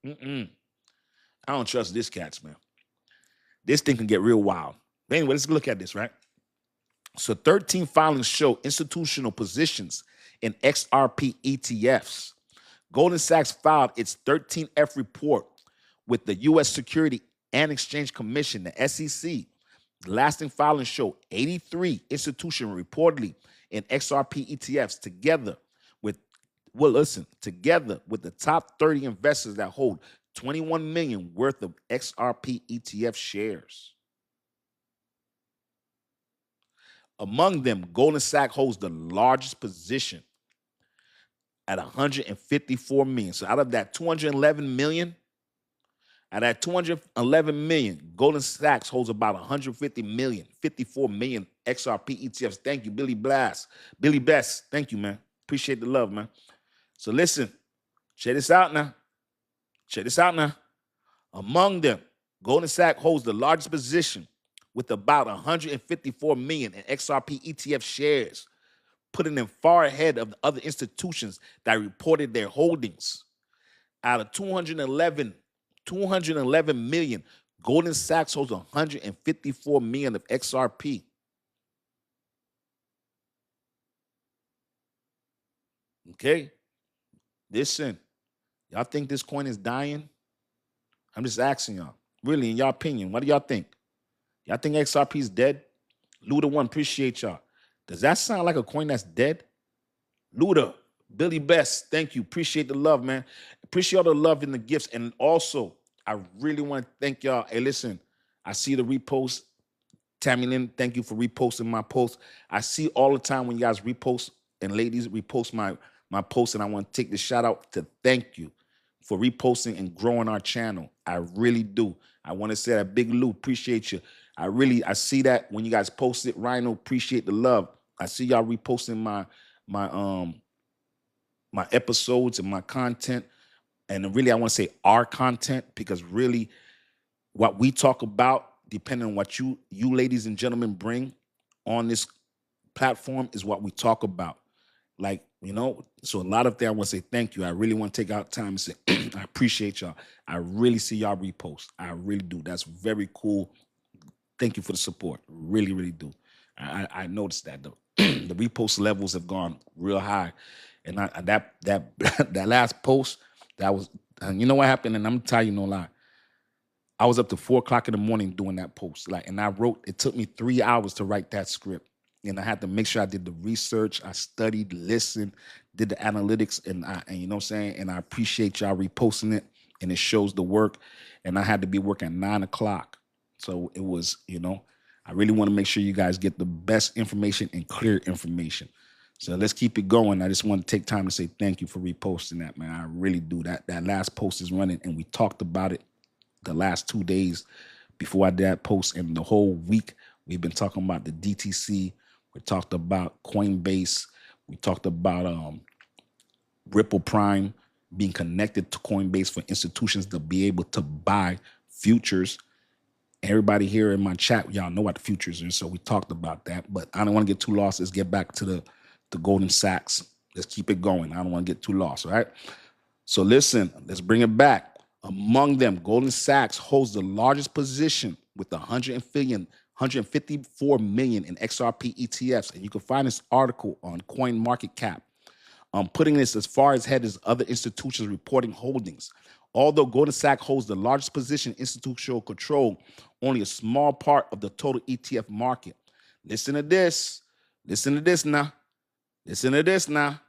I don't trust these cats, man. This thing can get real wild. But anyway, let's look at this, right? So 13 filings show institutional positions in XRP ETFs. Goldman Sachs filed its 13F report with the U.S. Security and Exchange Commission, the SEC. The lasting filings show 83 institutions reportedly in XRP ETFs together with the top 30 investors that hold 21 million worth of XRP ETF shares. Among them, Goldman Sachs holds the largest position at 154 million. So out of that 211 million, Goldman Sachs holds about 150 million, 54 million XRP ETFs. Thank you, Billy Blast. Billy Best, thank you, man. Appreciate the love, man. So listen, check this out now. Among them, Goldman Sachs holds the largest position with about 154 million in XRP ETF shares, putting them far ahead of the other institutions that reported their holdings. Out of 211 million, Goldman Sachs holds 154 million of XRP. Okay? Listen, y'all think this coin is dying? I'm just asking y'all. Really, in your opinion, what do y'all think? Y'all think XRP is dead? Luda One, appreciate y'all. Does that sound like a coin that's dead? Luda, Billy Best, thank you. Appreciate the love, man. Appreciate all the love and the gifts. And also, I really want to thank y'all. Hey, listen, I see the repost. Tammy Lynn, thank you for reposting my post. I see all the time when you guys repost and ladies repost my post, and I want to take the shout out to thank you for reposting and growing our channel. I really do. I want to say that, Big Lou, appreciate you. I see that when you guys post it. Rhino, appreciate the love. I see y'all reposting my episodes and my content. And really, I want to say our content, because really what we talk about, depending on what you ladies and gentlemen bring on this platform, is what we talk about. Like, you know, so a lot of things I want to say thank you. I really want to take out time and say, I appreciate y'all. I really see y'all repost. I really do. That's very cool. Thank you for the support. Really, really do. I noticed that though. The repost levels have gone real high. And that last post, that was, and you know what happened? And I'm gonna tell you no lie. I was up to 4 o'clock in the morning doing that post. And I wrote, it took me 3 hours to write that script. And I had to make sure I did the research. I studied, listened, did the analytics, and you know what I'm saying? And I appreciate y'all reposting it, and it shows the work. And I had to be working at 9 o'clock. So it was, you know, I really want to make sure you guys get the best information and clear information. So let's keep it going. I just want to take time to say thank you for reposting that, man. I really do. That last post is running, and we talked about it the last 2 days before I did that post, and the whole week we've been talking about the DTC. We talked about Coinbase. We talked about Ripple Prime being connected to Coinbase for institutions to be able to buy futures. Everybody here in my chat, y'all know what the futures are, so we talked about that. But I don't want to get too lost. Let's get back to the Goldman Sachs. Let's keep it going. I don't want to get too lost, all right? So listen, let's bring it back. Among them, Goldman Sachs holds the largest position with 154 million in XRP ETFs. And you can find this article on CoinMarketCap. Putting this as far ahead as other institutions reporting holdings. Although Goldman Sachs holds the largest position in institutional control, only a small part of the total ETF market. Listen to this. Listen to this now. Listen to this now.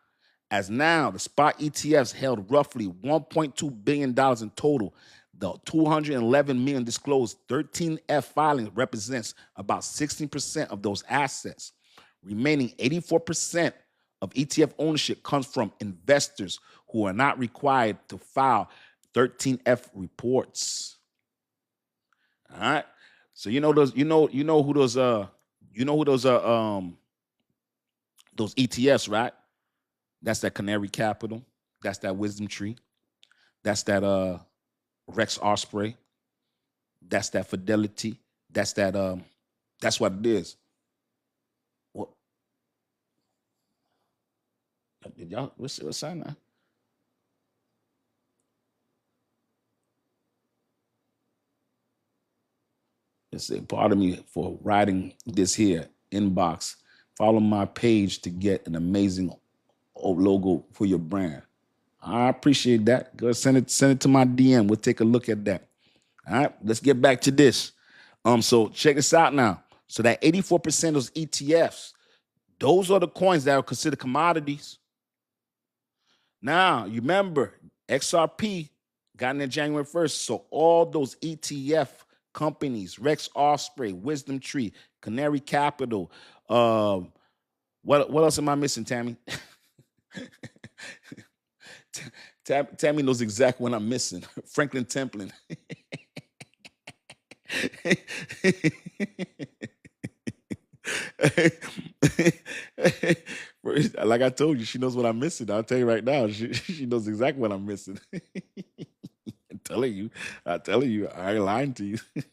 As now, the spot ETFs held roughly $1.2 billion in total. The 211 million disclosed 13F filing represents about 16% of those assets. Remaining 84% of ETF ownership comes from investors who are not required to file 13F reports. All right. So you know those, who those those ETFs, right? That's that Canary Capital, that's that Wisdom Tree, that's that Rex Osprey, that's that Fidelity, that's what it is. What did y'all what's sign that? Pardon me for writing this here inbox. Follow my page to get an amazing logo for your brand. I appreciate that. Go send it to my DM. We'll take a look at that. All right, let's get back to this. So check this out now. So that 84% of those ETFs, those are the coins that are considered commodities. Now, you remember XRP got in there January 1st. So all those ETF companies, Rex Osprey, Wisdom Tree, Canary Capital, what else am I missing, Tammy? Tammy knows exactly what I'm missing. Franklin Templin. Like I told you, she knows what I'm missing. I'll tell you right now, she knows exactly what I'm missing. I'm telling you, I ain't lying to you. I'm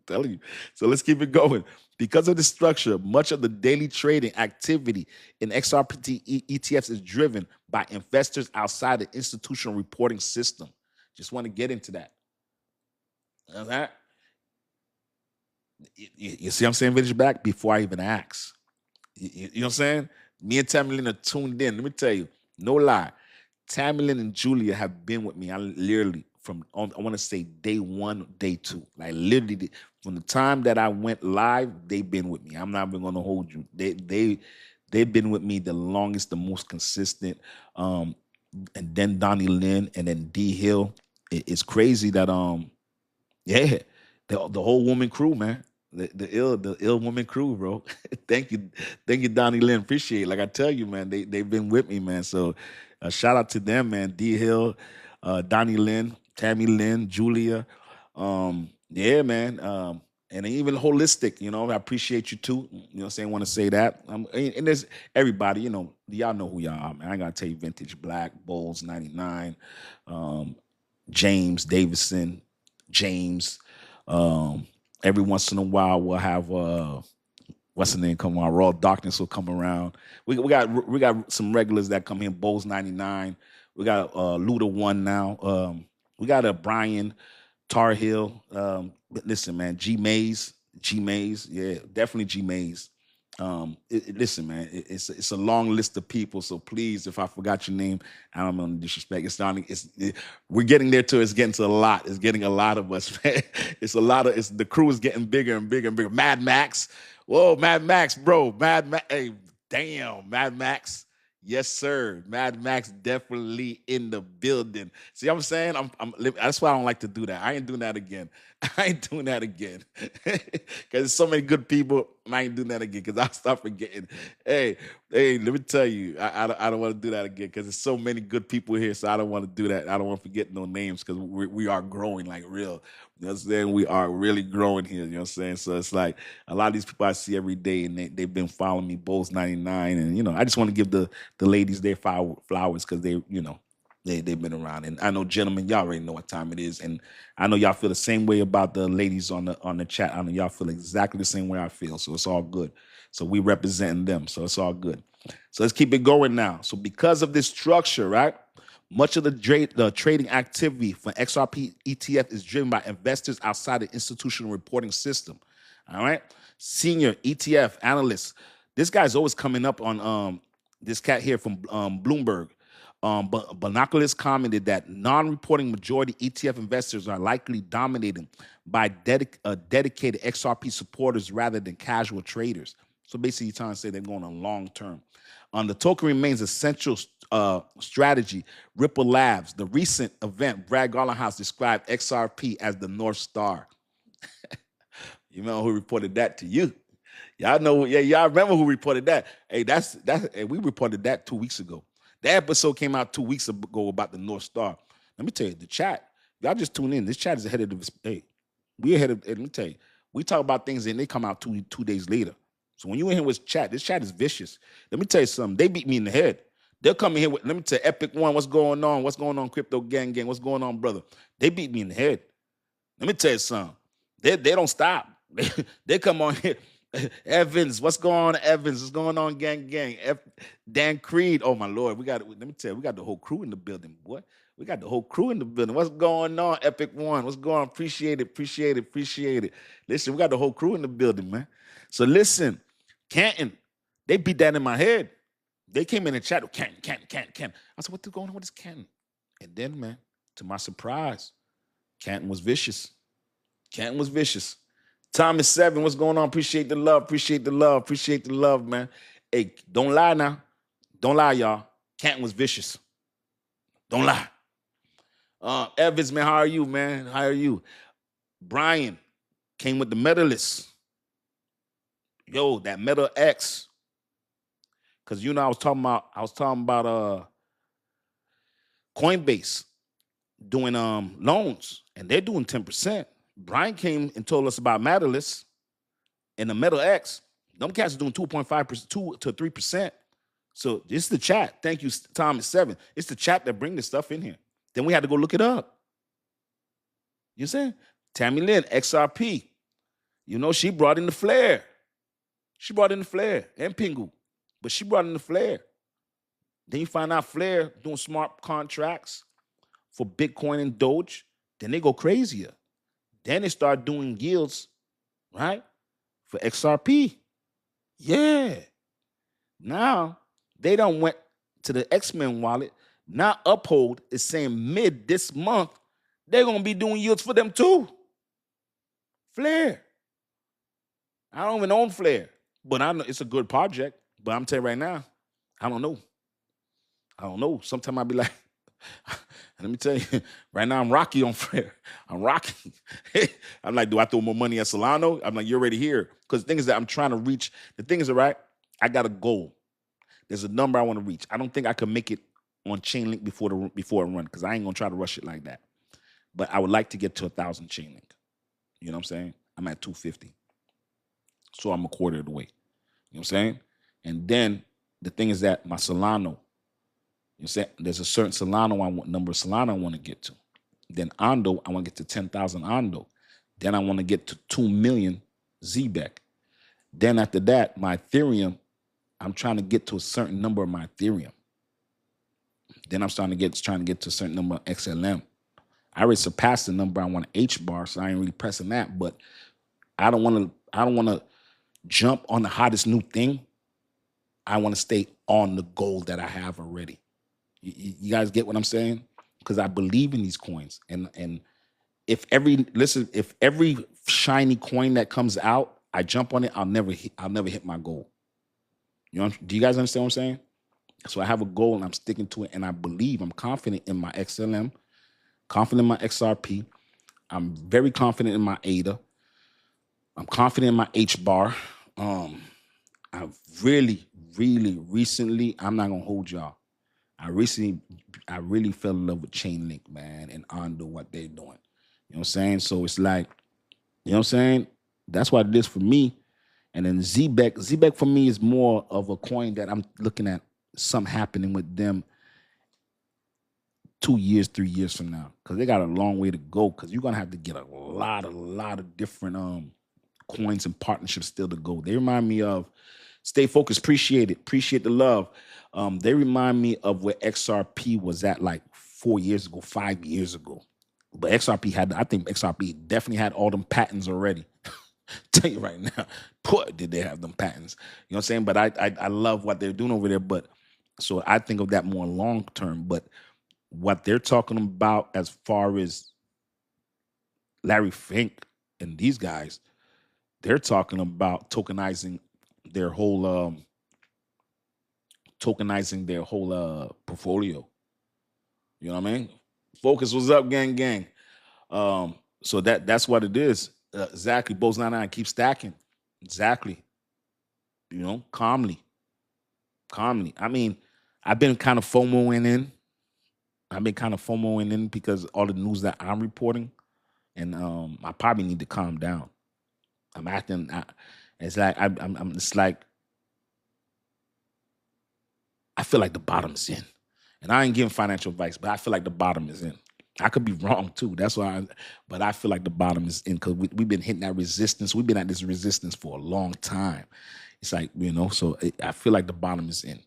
telling you. So let's keep it going. Because of the structure, much of the daily trading activity in XRP ETFs is driven by investors outside the institutional reporting system. Just want to get into that. Okay? You see what I'm saying, Vintage Back? Before I even ask. You know what I'm saying? Me and Tammy are tuned in. Let me tell you, no lie. Tammy and Julia have been with me. I literally from I want to say day one, day two. Like literally from the time that I went live, they've been with me. I'm not even gonna hold you. They've been with me the longest, the most consistent. And then Donnie Lynn and then D Hill. It's crazy that yeah, the whole woman crew, man. The ill woman crew, bro. Thank you, Donnie Lynn. Appreciate it. Like I tell you, man, they've been with me, man. So shout out to them, man. D Hill, Donnie Lynn, Tammy Lynn, Julia. Yeah, man. And even holistic, I appreciate you too. You know what I'm saying? Want to say that. And there's everybody, y'all know who y'all are, man. I ain't gotta tell you Vintage Black, Bowles 99, James Davison, James. Every once in a while we'll have what's the name come on, Raw Darkness will come around. We got some regulars that come in, Bowles 99. We got Luda 1 now. We got a Brian Tar Heel. But listen, man, G Mays, yeah, definitely G Mays. Listen, man, it's a long list of people. So please, if I forgot your name, I don't mean disrespect. We're getting there too. It's getting to a lot. It's getting a lot of us, man. The crew is getting bigger and bigger and bigger. Mad Max, whoa, Mad Max, bro, hey, damn, Mad Max. Yes, sir. Mad Max definitely in the building. See what I'm saying? That's why I don't like to do that. I ain't doing that again. Because there's so many good people, and I ain't doing that again because I'll start forgetting. Hey, let me tell you, I don't want to do that again because there's so many good people here, so I don't want to do that. I don't want to forget no names because we are growing like real. You know what I'm saying? We are really growing here. You know what I'm saying? So it's like a lot of these people I see every day, and they've been following me, Bulls 99, and I just want to give the ladies their flowers because they've been around. And I know, gentlemen, y'all already know what time it is, and I know y'all feel the same way about the ladies on the chat. I know y'all feel exactly the same way I feel, so it's all good. So we representing them, so it's all good. So let's keep it going now. So because of this structure, right? Much of the trading activity for XRP ETF is driven by investors outside the institutional reporting system. All right, senior ETF analyst. This guy's always coming up on this cat here from Bloomberg. But Binoculars commented that non-reporting majority ETF investors are likely dominated by dedicated XRP supporters rather than casual traders. So basically, you're trying to say they're going on long term. The token remains a central strategy. Ripple Labs, the recent event, Brad Garlinghouse described XRP as the North Star. You know who reported that to you? Y'all know, yeah, y'all remember who reported that. Hey, hey, we reported that 2 weeks ago. That episode came out 2 weeks ago about the North Star. Let me tell you, the chat, y'all just tune in. This chat is ahead of the, hey, we ahead of, let me tell you, we talk about things and they come out two days later. So when you in here with chat, this chat is vicious. Let me tell you something. They beat me in the head. They'll come in here with, let me tell you, Epic One, what's going on? What's going on, Crypto Gang Gang? What's going on, brother? They beat me in the head. Let me tell you something. They don't stop. They come on here. Evans, what's going on, Evans? What's going on, gang? Dan Creed. Oh my Lord, let me tell you, we got the whole crew in the building, boy. We got the whole crew in the building. What's going on, Epic One? What's going on? Appreciate it. Listen, we got the whole crew in the building, man. So listen, Canton, they beat that in my head. They came in and chatted, Canton. I said, what's going on with this Canton? And then, man, to my surprise, Canton was vicious. Thomas 7, what's going on? Appreciate the love, man. Hey, don't lie now. Don't lie, y'all. Canton was vicious. Don't lie. Evans, man, how are you, man? How are you? Brian came with the medalists. Yo, that Meta X. Because you know, I was talking about Coinbase doing loans, and they're doing 10%. Brian came and told us about Medalists and the Meta X. Them cats are doing 2.5%, 2 to 3%. So this is the chat. Thank you, Thomas 7. It's the chat that bring this stuff in here. Then we had to go look it up. You see? Tammy Lynn, XRP. You know, she brought in the flare. And Pingu. But she brought in the flare. Then you find out Flare doing smart contracts for Bitcoin and Doge. Then they go crazier. Then they start doing yields, right, for XRP. Yeah. Now, they done went to the X-Men wallet. Now Uphold is saying mid this month, they're going to be doing yields for them too. Flare. I don't even own Flare, but I know it's a good project. But I'm telling you right now, I don't know. Sometimes I'll be like, let me tell you, right now I'm rocky on Flare. I'm rocky. I'm like, do I throw more money at Solano? I'm like, you're already here. Because the thing is that I'm trying to reach. The thing is, right, I got a goal. There's a number I want to reach. I don't think I can make it on Chainlink before it run, because I ain't going to try to rush it like that. But I would like to get to 1,000 Chainlink. You know what I'm saying? I'm at 250. So I'm a quarter of the way. You know what I'm saying? And then the thing is that my Solano, you say there's a certain number of Solano I want to get to. Then Ondo, I want to get to 10,000 Ondo. Then I want to get to 2 million ZBEC. Then after that, my Ethereum, I'm trying to get to a certain number of my Ethereum. Then I'm trying to get to a certain number of XLM. I already surpassed the number I want H bar, so I ain't really pressing that. But I don't want to jump on the hottest new thing. I want to stay on the goal that I have already. You guys get what I'm saying? Because I believe in these coins, and if every shiny coin that comes out, I jump on it, I'll never hit my goal. You know? Do you guys understand what I'm saying? So I have a goal and I'm sticking to it, and I'm confident in my XLM, confident in my XRP. I'm very confident in my ADA. I'm confident in my H bar. I've really recently, I'm not gonna hold y'all. I really fell in love with Chainlink, man, and Ondo, what they're doing. You know what I'm saying? So it's like, you know what I'm saying? That's what it is for me. And then ZBEC for me is more of a coin that I'm looking at something happening with them 2 years, 3 years from now, because they got a long way to go. Because you're gonna have to get a lot of different coins and partnerships still to go. They remind me of Stay Focused, appreciate the love. They remind me of where XRP was at like 4 years ago, 5 years ago. But I think XRP definitely had all them patents already. Tell you right now, boy, did they have them patents. You know what I'm saying? But I love what they're doing over there. But so I think of that more long term. But what they're talking about as far as Larry Fink and these guys, they're talking about tokenizing their whole portfolio. You know what I mean? Focus was up, gang. So that's what it is. Exactly. Bows 99 keep stacking. Exactly. you know, calmly. I mean, I've been kind of FOMOing in. I've been kind of FOMOing in because all the news that I'm reporting, and I probably need to calm down. I'm acting. It's like I'm. It's like I feel like the bottom's in, and I ain't giving financial advice, but I feel like the bottom is in. I could be wrong too. That's why, but I feel like the bottom is in because we've been hitting that resistance. We've been at this resistance for a long time. It's like, you know, so I feel like the bottom is in.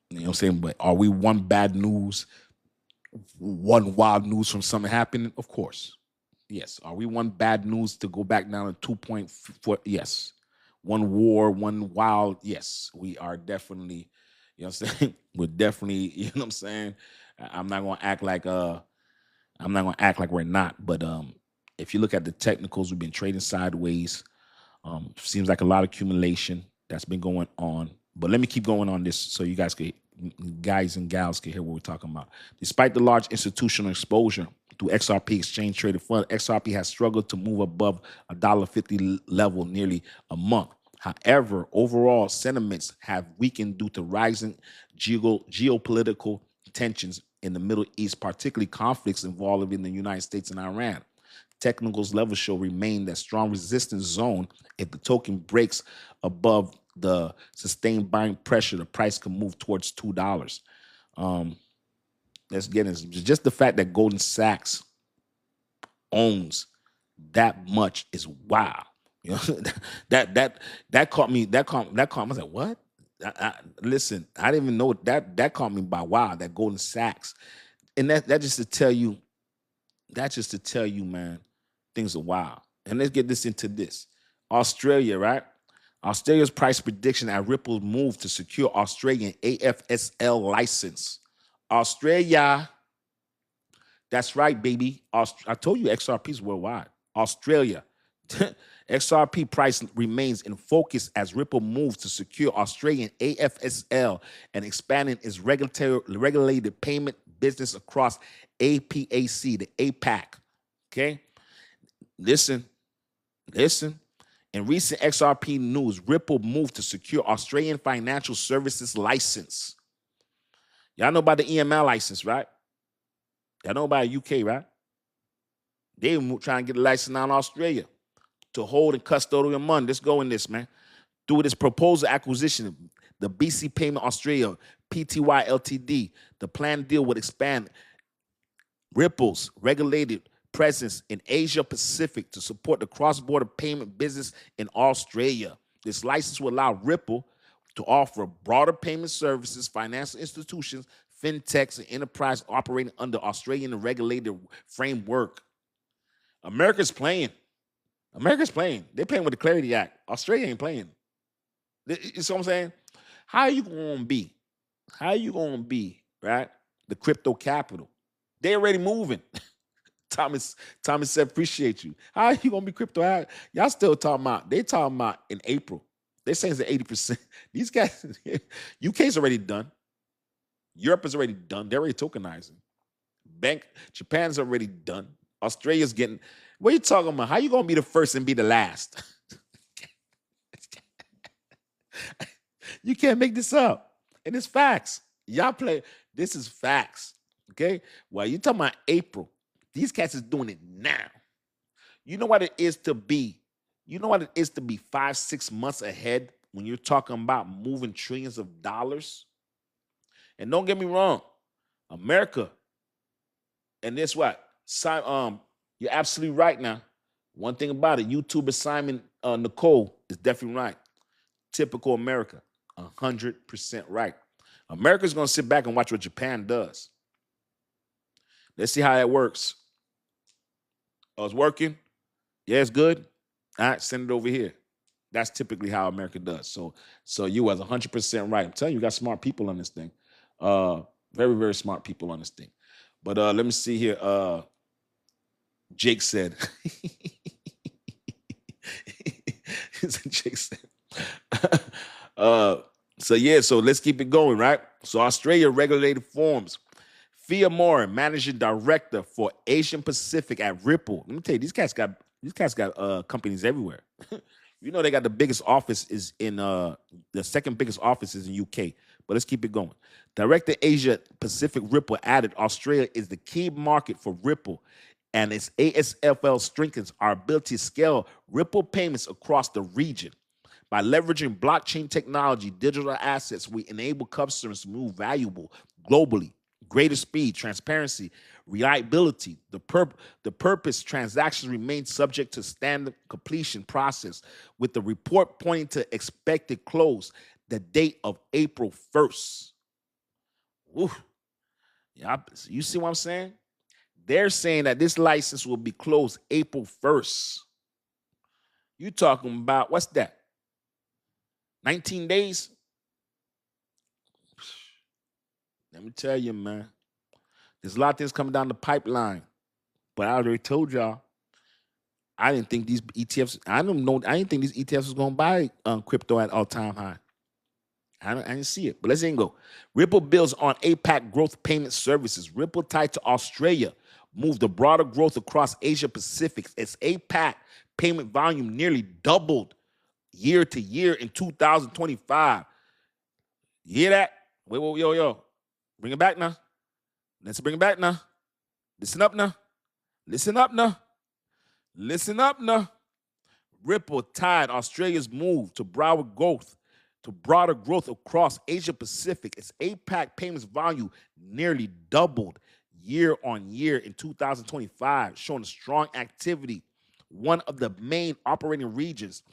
You know what I'm saying? But are we one bad news, one wild news from something happening? Of course. Yes. Are we one bad news to go back down to 2.4? Yes. One war, one wild. Yes. We are definitely, you know what I'm saying? We're definitely, you know what I'm saying? I'm not gonna act like we're not, but if you look at the technicals, we've been trading sideways. Seems like a lot of accumulation that's been going on. But let me keep going on this so you guys and gals can hear what we're talking about. Despite the large institutional exposure to XRP exchange traded fund, XRP has struggled to move above $1.50 level nearly a month. However, overall sentiments have weakened due to rising geopolitical tensions in the Middle East, particularly conflicts involving the United States and Iran. Technicals level show remain that strong resistance zone. If the token breaks above the sustained buying pressure, the price can move towards $2. Let's get into just the fact that Goldman Sachs owns that much is wow. You know, that caught me. That caught me. I was like, what? Listen, I didn't even know that caught me by wow. That Goldman Sachs, and that just to tell you. That's just to tell you, man, things are wild. And let's get this into this. Australia, right? Australia's price prediction at Ripple's move to secure Australian AFSL license. Australia, that's right, baby. I told you XRP's worldwide. Australia. XRP price remains in focus as Ripple moves to secure Australian AFSL and expanding its regulated payment business across APAC, the APAC. Okay? Listen. In recent XRP news, Ripple moved to secure Australian financial services license. Y'all know about the EML license, right? Y'all know about UK, right? They were trying to get a license out in Australia to hold and custodial money. Let's go in this, man. Through this proposed acquisition, the BC Payment Australia, PTY Ltd, the planned deal would expand Ripple's regulated presence in Asia Pacific to support the cross-border payment business in Australia. This license will allow Ripple to offer broader payment services, financial institutions, fintechs, and enterprise operating under Australian regulated framework. America's playing. They're playing with the Clarity Act. Australia ain't playing. You see what I'm saying? How are you gonna be? Right? The crypto capital. They already moving. Thomas said, appreciate you. How are you gonna be crypto? Y'all still talking about? They talking about in April. They're saying it's 80%. These guys, UK's already done. Europe is already done. They're already tokenizing. Japan's already done. Australia's getting. What are you talking about? How you gonna be the first and be the last? You can't make this up. And it's facts. Y'all play. This is facts. Okay? Well, you talking about April. These cats is doing it now. You know what it is to be? 5-6 months ahead when you're talking about moving trillions of dollars? And don't get me wrong, America, and this what? You're absolutely right now. One thing about it, YouTuber Simon Nicole is definitely right. Typical America, 100% right. America's gonna sit back and watch what Japan does. Let's see how that works. Oh, it's working? Yeah, it's good. All right, send it over here. That's typically how America does. So you was 100% right. I'm telling you, got smart people on this thing. Very, very smart people on this thing. But let me see here. Jake said. Jake said. So let's keep it going, right? So Australia regulated forms. Fia Moore, managing director for Asian Pacific at Ripple. Let me tell you, these cats got companies everywhere. You know they got the biggest office is in the second biggest office is in UK. But let's keep it going. Director Asia Pacific Ripple added Australia is the key market for Ripple, and its ASFL strengthens our ability to scale Ripple payments across the region. By leveraging blockchain technology, digital assets, we enable customers to move valuable globally. Greater speed, transparency, reliability. The purpose transactions remain subject to standard completion process, with the report pointing to expected close the date of April 1st. Ooh. Yeah, you see what I'm saying? They're saying that this license will be closed April 1st. You talking about, what's that? 19 days? Let me tell you, man. There's a lot of things coming down the pipeline. But I already told y'all, I didn't think these ETFs, I didn't think these ETFs was going to buy crypto at all-time high. I didn't see it, but let's go. Ripple builds on APAC growth payment services. Ripple tied to Australia moved the broader growth across Asia Pacific. Its APAC payment volume nearly doubled year to year in 2025. You hear that? Wait, yo. Bring it back now. Let's bring it back now. Listen up now. Listen up now. Listen up now. Ripple tied Australia's move to broader growth across Asia Pacific. Its APAC payments volume nearly doubled year on year in 2025, showing strong activity. One of the main operating regions.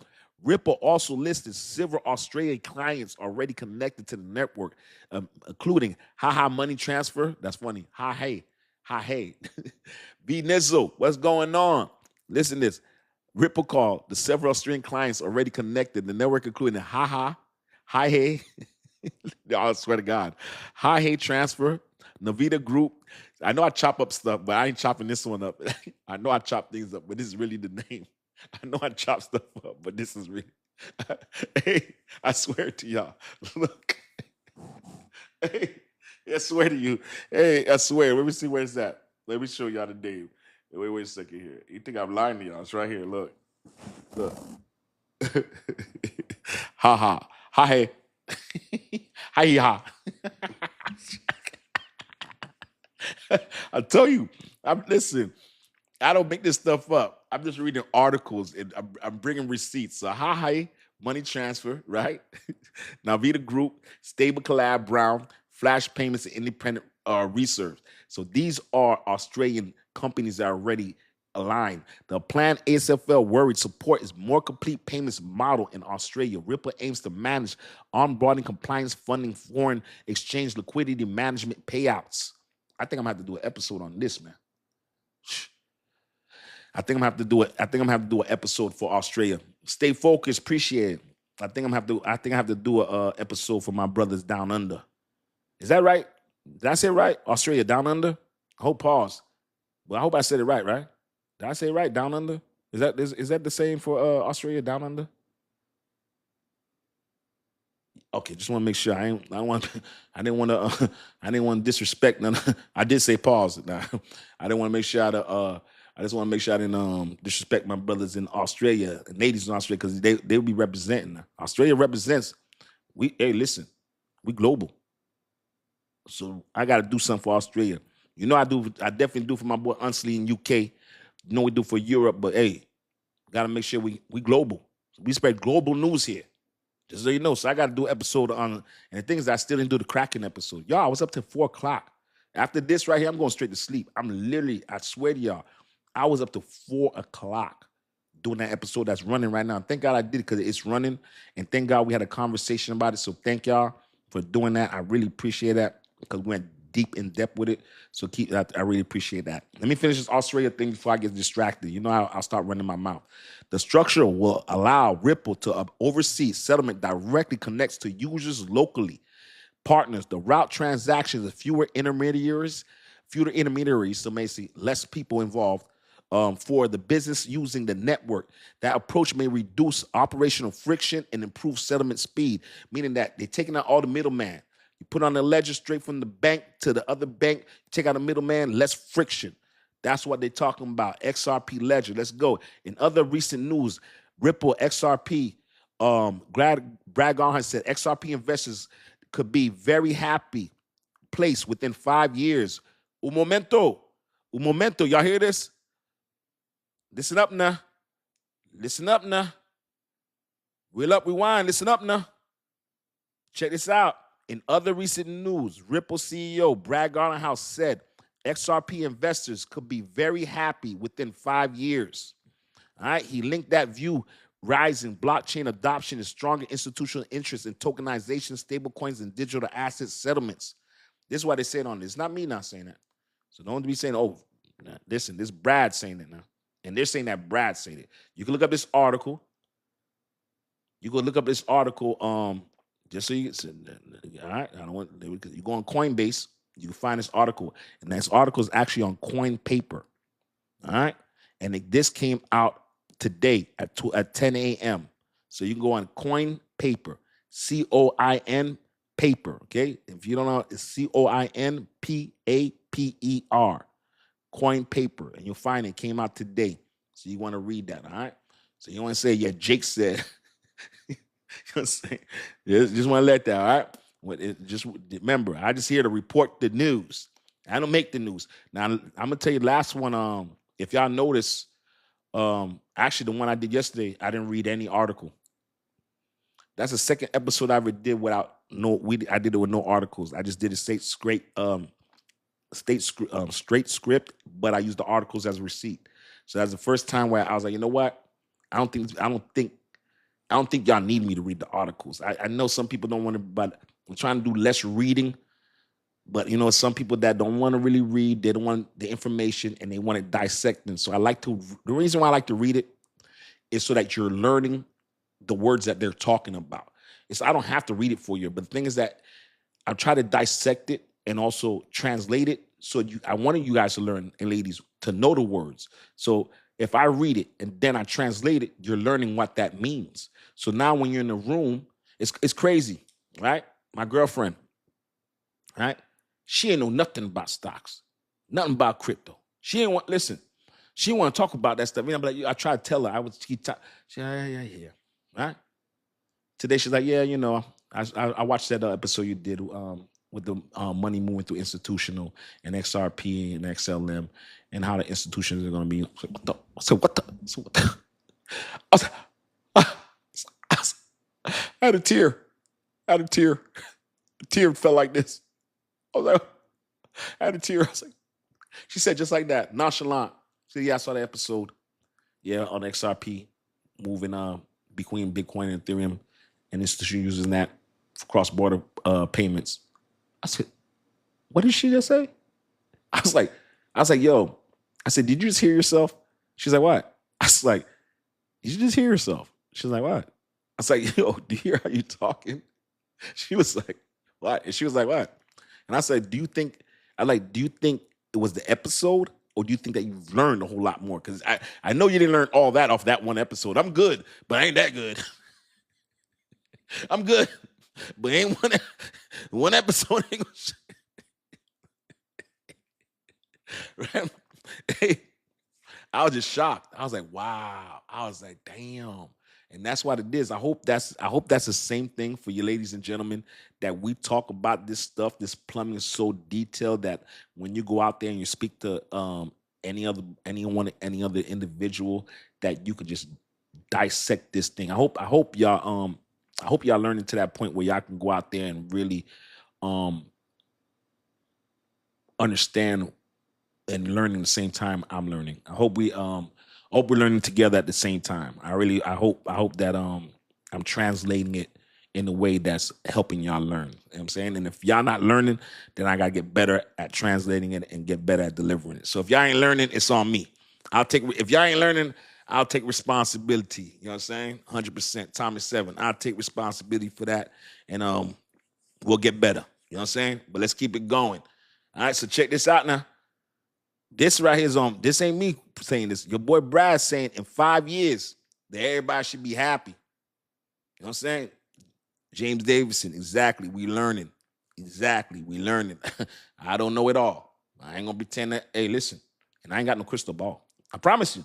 Ripple also listed several Australian clients already connected to the network, including Haha Money Transfer. That's funny. Ha hey. B Nizzle, what's going on? Listen to this. Ripple called the several Australian clients already connected. The network including Haha, Hi Hey, I swear to God, Hi Hey Transfer, Navita Group. I know I chop up stuff, but I ain't chopping this one up. I know I chop things up, but this is really the name. I know I chop stuff up, but this is really. Hey, I swear to y'all. Look. Hey, I swear to you. Hey, I swear. Let me see where it's at. Let me show y'all the name. Wait a second here. You think I'm lying to y'all? It's right here. Look. Ha ha. Ha hey. Hi ha. I tell you, listen, I don't make this stuff up. I'm just reading articles and I'm bringing receipts. So hi, money transfer, right? Navita Group, Stable Collab Brown, Flash Payments, and Independent Research. So these are Australian companies that are already aligned. The planned ASFL worried support is more complete payments model in Australia. Ripple aims to manage onboarding, compliance, funding, foreign exchange, liquidity management, payouts. I think I'm gonna have to do an episode on this, man. I think I'm gonna have to do it. I think I'm gonna have to do an episode for Australia. Stay focused, appreciate it. I think I have to do a episode for my brothers down under. Is that right? Did I say it right? Australia down under? I hope pause. Well, I hope I said it right, right? Did I say it right? Down under? Is that the same for Australia down under? Okay, just want to make sure I didn't want to disrespect none. I did say pause. Now, I didn't want to make sure I just want to make sure I didn't disrespect my brothers in Australia, natives in Australia, because they'll be representing. Australia represents. Hey, listen, we global. So I got to do something for Australia. You know I do. I definitely do for my boy Unsley in UK. You know we do for Europe, but hey, got to make sure we global. We spread global news here. Just so you know. So I got to do an episode on, and the thing is I still didn't do the Kraken episode. Y'all, I was up till 4 o'clock. After this right here, I'm going straight to sleep. I swear to y'all, I was up to 4 o'clock doing that episode that's running right now. And thank God I did it because it's running. And thank God we had a conversation about it. So thank y'all for doing that. I really appreciate that because we went deep in depth with it. So I really appreciate that. Let me finish this Australia thing before I get distracted. You know, I'll start running my mouth. The structure will allow Ripple to oversee settlement directly connects to users locally. Partners, the route transactions of fewer intermediaries, so basically less people involved for the business using the network. That approach may reduce operational friction and improve settlement speed, meaning that they're taking out all the middleman. You put on the ledger straight from the bank to the other bank, take out the middleman, less friction. That's what they're talking about. XRP ledger. Let's go. In other recent news, Ripple, XRP, Brad Garhan said XRP investors could be very happy place within 5 years. Un momento, y'all hear this? Listen up now. Listen up now. Reel up, rewind. Listen up now. Check this out. In other recent news, Ripple CEO Brad Garlinghouse said XRP investors could be very happy within 5 years. All right. He linked that view rising blockchain adoption and stronger institutional interest in tokenization, stablecoins, and digital asset settlements. This is what they said on this. It's not me not saying that. So don't be saying, oh, listen, this Brad saying it now. And they're saying that Brad said it. You can look up this article. You go look up this article, just so you all right. I don't want you go on Coinbase, you can find this article. And this article is actually on Coin Paper. All right. And this came out today at 10 a.m. So you can go on Coin Paper, COIN paper. Okay. If you don't know, it's COINPAPER. Coin Paper. And you'll find it came out today. So you want to read that. All right. So you want to say, yeah, Jake said. You know what I'm saying? Just want to let that, all right? Just remember, I just here to report the news. I don't make the news. Now, I'm going to tell you last one. If y'all notice, actually the one I did yesterday, I didn't read any article. That's the second episode I ever did without I did it with no articles. I just did a straight script, but I used the articles as a receipt. So that's the first time where I was like, you know what? I don't think y'all need me to read the articles. I know some people don't want to, but I'm trying to do less reading. But, you know, some people that don't want to really read, they don't want the information and they want it dissecting. So the reason why I like to read it is so that you're learning the words that they're talking about. I don't have to read it for you. But the thing is that I try to dissect it and also translate it. So I wanted you guys to learn, and ladies, to know the words. So if I read it and then I translate it, you're learning what that means. So now when you're in the room, it's crazy, right? My girlfriend, right? She ain't know nothing about stocks, nothing about crypto. She ain't want listen. She want to talk about that stuff. I try to tell her. She yeah, right? Today she's like, yeah, you know, I watched that episode you did with the money moving through institutional and XRP and XLM and how the institutions are going to be. What the? I had a tear. A tear felt like this. I was like, I had a tear. I was like, she said just like that, nonchalant. She said, yeah, I saw the episode. Yeah, on XRP, moving between Bitcoin and Ethereum, and institution using that for cross-border payments. I said, what did she just say? I was like, yo. I said, did you just hear yourself? She's like, what? I was like, did you just hear yourself? She's like, what? I was like, yo, do you hear how you talking? She was like, what? And she was like, what? And I said, do you think it was the episode, or do you think that you've learned a whole lot more? Because I know you didn't learn all that off that one episode. I'm good, but I ain't that good. I'm good, but ain't one episode ain't right? Hey, I was just shocked. I was like, wow. I was like, damn. And that's what it is. I hope that's the same thing for you, ladies and gentlemen, that we talk about this stuff. This plumbing is so detailed that when you go out there and you speak to any other individual, that you could just dissect this thing. I hope y'all learning to that point where y'all can go out there and really understand and learning at the same time I'm learning. I hope we're learning together at the same time. I hope that I'm translating it in a way that's helping y'all learn. You know what I'm saying? And if y'all not learning, then I gotta get better at translating it and get better at delivering it. So if y'all ain't learning, it's on me. If y'all ain't learning, I'll take responsibility. You know what I'm saying? 100%. Thomas 7. I'll take responsibility for that, and we'll get better. You know what I'm saying? But let's keep it going. All right, so check this out now. This right here is this ain't me saying this. Your boy Brad saying in 5 years that everybody should be happy. You know what I'm saying? James Davison, exactly. We learning. Exactly. We learning. I don't know it all. I ain't gonna pretend that, hey, listen, and I ain't got no crystal ball. I promise you.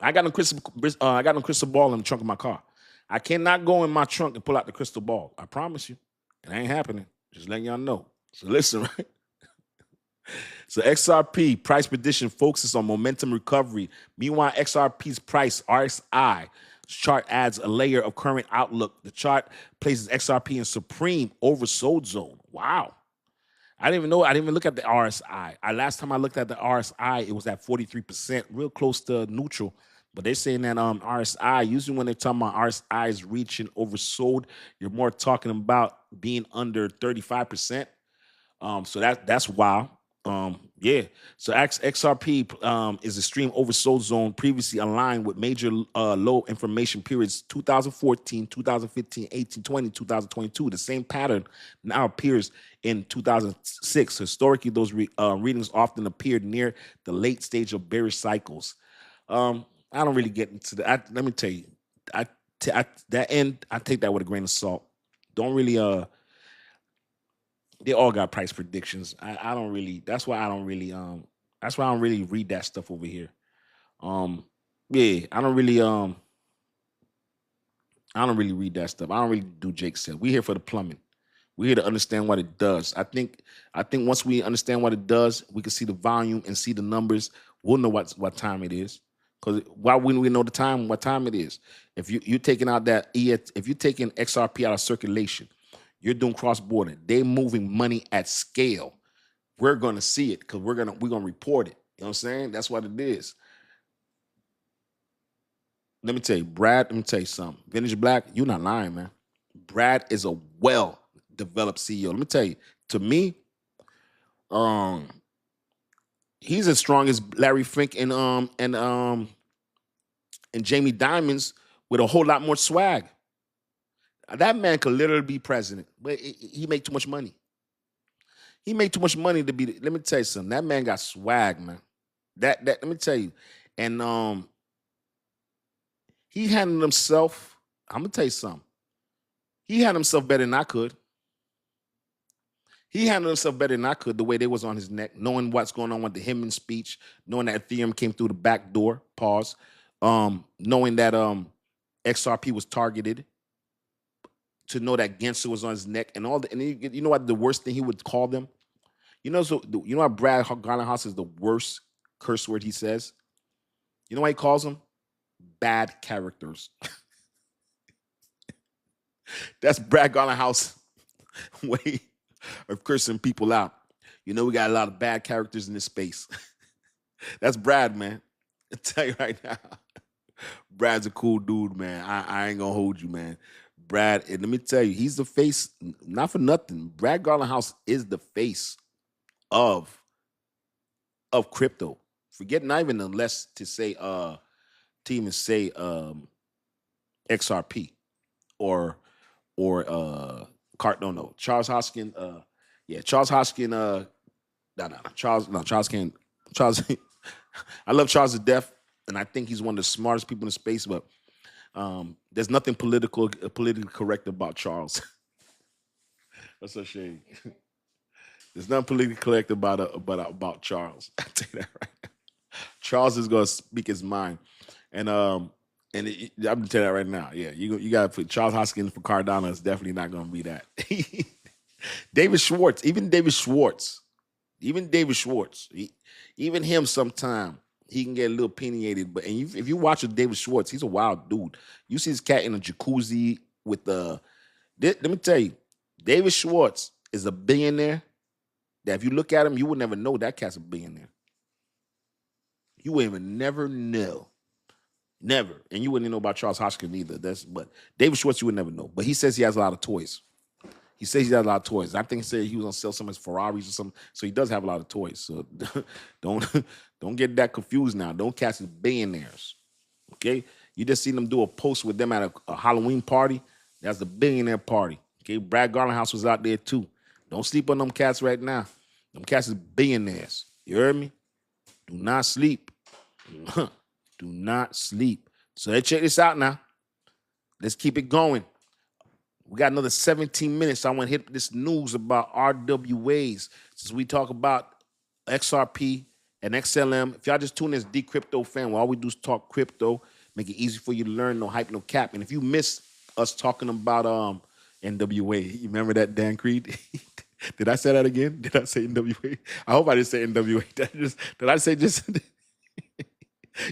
I got no crystal ball in the trunk of my car. I cannot go in my trunk and pull out the crystal ball. I promise you, it ain't happening. Just letting y'all know. So listen, right? So XRP price prediction focuses on momentum recovery. Meanwhile, XRP's price RSI chart adds a layer of current outlook. The chart places XRP in supreme oversold zone. Wow. I didn't even know. I didn't even look at the RSI. Last time I looked at the RSI, it was at 43%, real close to neutral. But they're saying that RSI, usually when they're talking about RSI is reaching oversold, you're more talking about being under 35%. So that's wild. Yeah. So XRP is a stream oversold zone previously aligned with major low information periods 2014, 2015, 18, 20, 2022. The same pattern now appears in 2006. Historically, those readings often appeared near the late stage of bearish cycles. I don't really get into that. Let me tell you, that end, I take that with a grain of salt. Don't really they all got price predictions. I don't really. That's why I don't really. That's why I don't really read that stuff over here. Yeah, I don't really. I don't really read that stuff. I don't really do Jake said. We here for the plumbing. We're here to understand what it does. I think once we understand what it does, we can see the volume and see the numbers. We'll know what time it is. Because why wouldn't we know the time? What time it is? If you're taking out that if you're taking XRP out of circulation, you're doing cross border. They're moving money at scale. We're gonna see it because we're gonna report it. You know what I'm saying? That's what it is. Let me tell you, Brad. Let me tell you something. Vintage Black, you're not lying, man. Brad is a well-developed CEO. Let me tell you. To me, he's as strong as Larry Fink and Jamie Dimons with a whole lot more swag. That man could literally be president, but he make too much money. He made too much money to be. Let me tell you something. That man got swag, man. That let me tell you, and he handled himself. I'm gonna tell you something. He handled himself better than I could. He handled himself better than I could. The way they was on his neck, knowing what's going on with the Hinman speech, knowing that Ethereum came through the back door. Pause. Knowing that XRP was targeted. To know that Gensler was on his neck and all the, and you know what the worst thing he would call them? You know, so you know what Brad Garlinghouse is the worst curse word he says? You know what he calls them? Bad characters. That's Brad Garlinghouse way of cursing people out. You know, we got a lot of bad characters in this space. That's Brad, man. I tell you right now. Brad's a cool dude, man. I ain't gonna hold you, man. Brad, and let me tell you, he's the face, not for nothing. Brad Garlinghouse is the face of crypto. Forget not even unless to say to even say XRP or Cart no Charles Hoskin Charles Hoskin Charles can't Charles I love Charles to death and I think he's one of the smartest people in the space, but there's nothing politically correct about Charles. That's a shame. There's nothing politically correct about Charles. I tell you that right now. Charles is gonna speak his mind, and I'm gonna tell you that right now. Yeah, you gotta put Charles Hoskins for Cardano. It's definitely not gonna be that. David Schwartz, even David Schwartz, even him sometime he can get a little opinionated. But if you watch David Schwartz, he's a wild dude. You see this cat in a jacuzzi with the. Let me tell you, David Schwartz is a billionaire. That if you look at him, you would never know that cat's a billionaire. You would even never know. Never. And you wouldn't know about Charles Hoskins either. But David Schwartz, you would never know. But he says he has a lot of toys. He says he has a lot of toys. I think he said he was gonna sell some of his Ferraris or something. So he does have a lot of toys. So don't get that confused now. Don't cast as billionaires. Okay? You just seen them do a post with them at a Halloween party. That's the billionaire party. Okay, Brad Garlinghouse was out there too. Don't sleep on them cats right now. Them cats is billionaires. You heard me? Do not sleep. Do not sleep. So let's check this out now. Let's keep it going. We got another 17 minutes. I want to hit this news about RWAs. Since we talk about XRP and XLM. If y'all just tune in as Dcryptofan, all we do is talk crypto, make it easy for you to learn, no hype, no cap. And if you miss us talking about NWA, you remember that, Dan Creed? Did I say that again? Did I say NWA? I hope I didn't say NWA. Did I say just?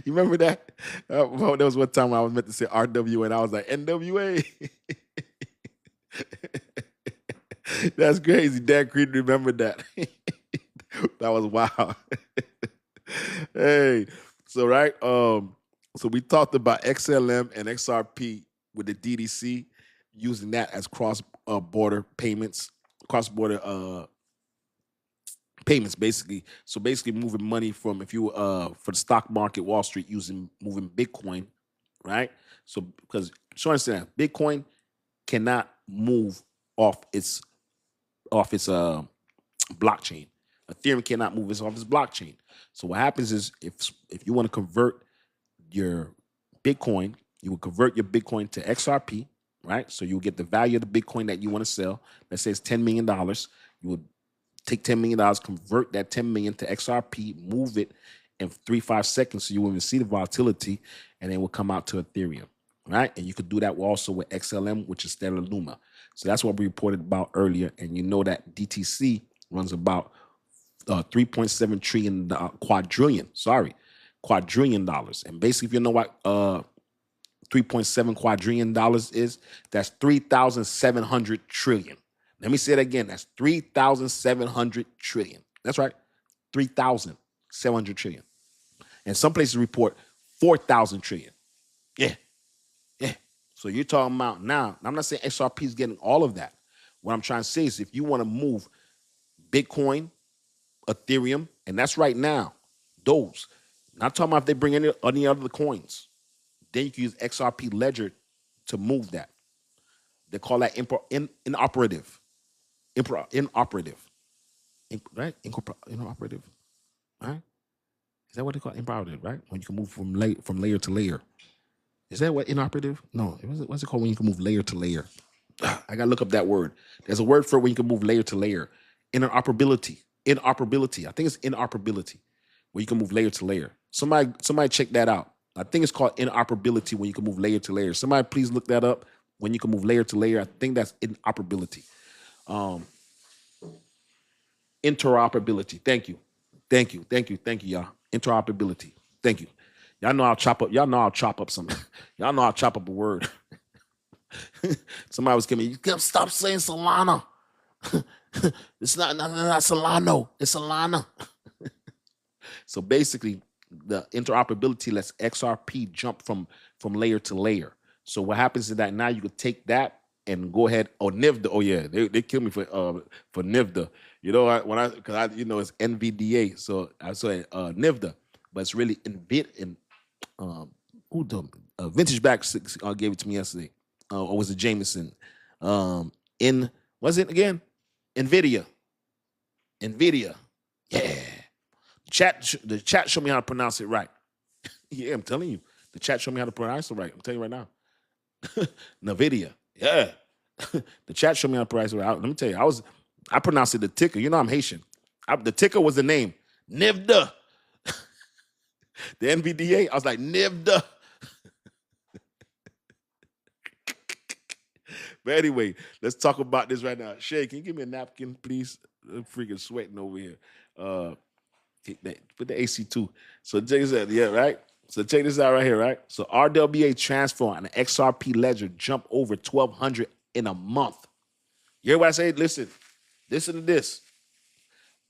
You remember that? Well, there was one time I was meant to say RWA, and I was like NWA. That's crazy. Dan Creed remembered that. That was wild. Hey, so right, so we talked about XLM and XRP with the DTC, using that as cross-border payments, cross-border payments, basically. So basically, moving money from, if you for the stock market, Wall Street, moving Bitcoin, right? So because so understand, Bitcoin cannot move off its blockchain. Ethereum cannot move it off its blockchain. So what happens is, if you want to convert your Bitcoin, you will convert your Bitcoin to XRP, right? So you'll get the value of the Bitcoin that you want to sell. Let's say it's $10 million. You would take $10 million, convert that 10 million to XRP, move it in 3-5 seconds, so you won't even see the volatility, and then it will come out to Ethereum, right? And you could do that also with XLM, which is Stellar Luma. So that's what we reported about earlier. And you know that DTC runs about 3.7 trillion, quadrillion dollars. And basically, if you know what 3.7 quadrillion dollars is, that's 3,700 trillion. Let me say it again. That's 3,700 trillion. That's right. 3,700 trillion. And some places report 4,000 trillion. Yeah. Yeah. So you're talking about now, I'm not saying XRP is getting all of that. What I'm trying to say is, if you want to move Bitcoin, Ethereum, and that's right now, those, not talking about if they bring any other coins, then you can use XRP Ledger to move that. They call that inoperative. Right? Inoperative. Right? Is that what they call inoperative, right? When you can move from layer to layer. Is that what inoperative? No. What's it called when you can move layer to layer? I gotta look up that word. There's a word for it when you can move layer to layer. Inoperability. I think it's inoperability, where you can move layer to layer. Somebody check that out. I think it's called inoperability when you can move layer to layer. Somebody please look that up. When you can move layer to layer, I think that's inoperability. Interoperability. Thank you, y'all. Interoperability. Thank you. Y'all know I'll chop up. Y'all know I'll chop up some. Y'all know I'll chop up a word. Somebody was giving me, you gotta stop saying Solana. It's not Solano. It's Solana. So basically, the interoperability lets XRP jump from layer to layer. So what happens is that now you could take that and go ahead. Oh, NVDA. Oh yeah, they killed me for NVDA. You know, because it's NVDA. So I said NVDA, but it's really Vintage Back gave it to me yesterday. Or was it Jameson? Was it again? NVIDIA. Yeah. The chat showed me how to pronounce it right. Yeah, I'm telling you. The chat showed me how to pronounce it right. I'm telling you right now. NVIDIA. Yeah. The chat showed me how to pronounce it right. Let me tell you, I pronounced it the ticker. You know I'm Haitian. The ticker was the name. NVDA. The NVDA. I was like, NVDA. But anyway, let's talk about this right now. Shay, can you give me a napkin, please? I'm freaking sweating over here. Put the AC too. So check this out. Yeah, right? So check this out right here, right? So RWA transfer on an XRP ledger jump over 1,200 in a month. You hear what I say? Listen to this.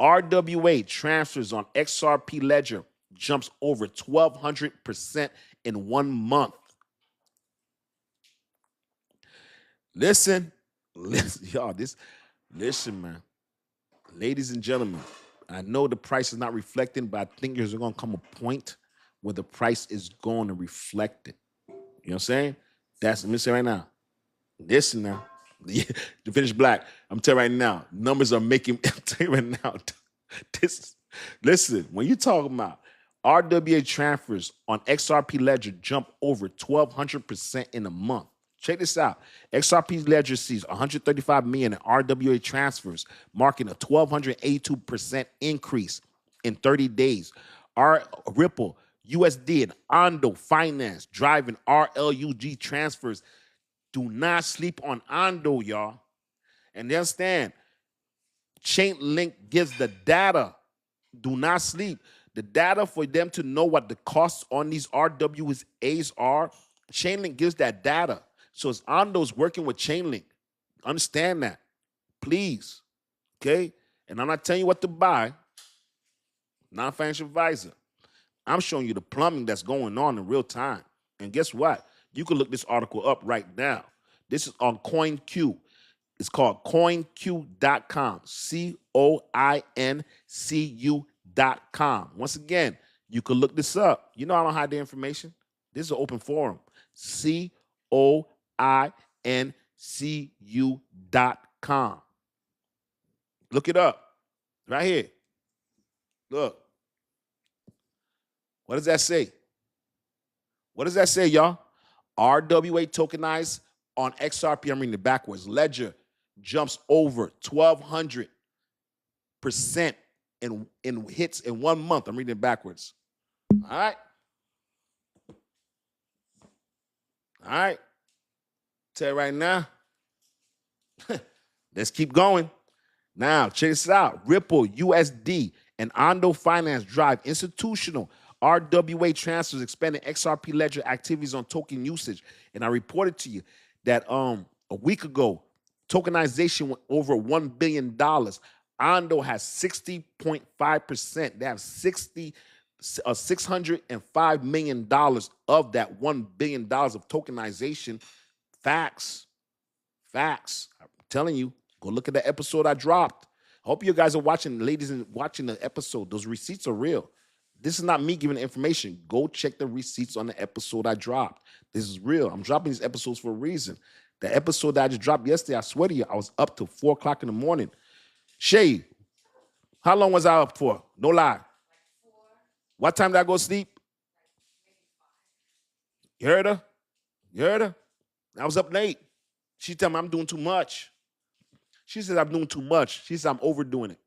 RWA transfers on XRP ledger jumps over 1,200% in 1 month. Listen, y'all, listen, man. Ladies and gentlemen, I know the price is not reflecting, but I think there's going to come a point where the price is going to reflect it. You know what I'm saying? Let me say right now. Listen now. The Finish Black, I'm telling you right now, numbers are making, I'm telling you right now. Listen, when you talk about RWA transfers on XRP ledger jump over 1,200% in a month. Check this out. XRP ledger sees 135 million in RWA transfers, marking a 1,282% increase in 30 days. Our Ripple, USD, and Ondo Finance driving RLUG transfers. Do not sleep on Ondo, y'all. And understand, Chainlink gives the data. Do not sleep. The data for them to know what the costs on these RWAs are, Chainlink gives that data. So it's Ondo's working with Chainlink. Understand that, please. Okay? And I'm not telling you what to buy. Not a financial advisor. I'm showing you the plumbing that's going on in real time. And guess what? You can look this article up right now. This is on CoinQ. It's called coinq.com. COINCU.com. Once again, you can look this up. You know I don't hide the information. This is an open forum. COINCU.com. Look it up. Right here. Look. What does that say? What does that say, y'all? RWA tokenized on XRP, I'm reading it backwards. Ledger jumps over 1,200% in hits in 1 month. I'm reading it backwards. All right. All right. Tell you right now. Let's keep going. Now, check this out. Ripple, USD, and Ondo Finance drive institutional RWA transfers, expanding XRP ledger activities on token usage. And I reported to you that a week ago, tokenization went over $1 billion. Ondo has 60.5%. They have $605 million of that $1 billion of tokenization. Facts. Facts. I'm telling you, go look at the episode I dropped. I hope you guys are watching, ladies, and watching the episode. Those receipts are real. This is not me giving the information. Go check the receipts on the episode I dropped. This is real. I'm dropping these episodes for a reason. The episode that I just dropped yesterday, I swear to you, I was up till 4 o'clock in the morning. Shay, how long was I up for? No lie. What time did I go to sleep? You heard her? You heard her? I was up late. She told me I'm doing too much. She said I'm doing too much. She said I'm overdoing it.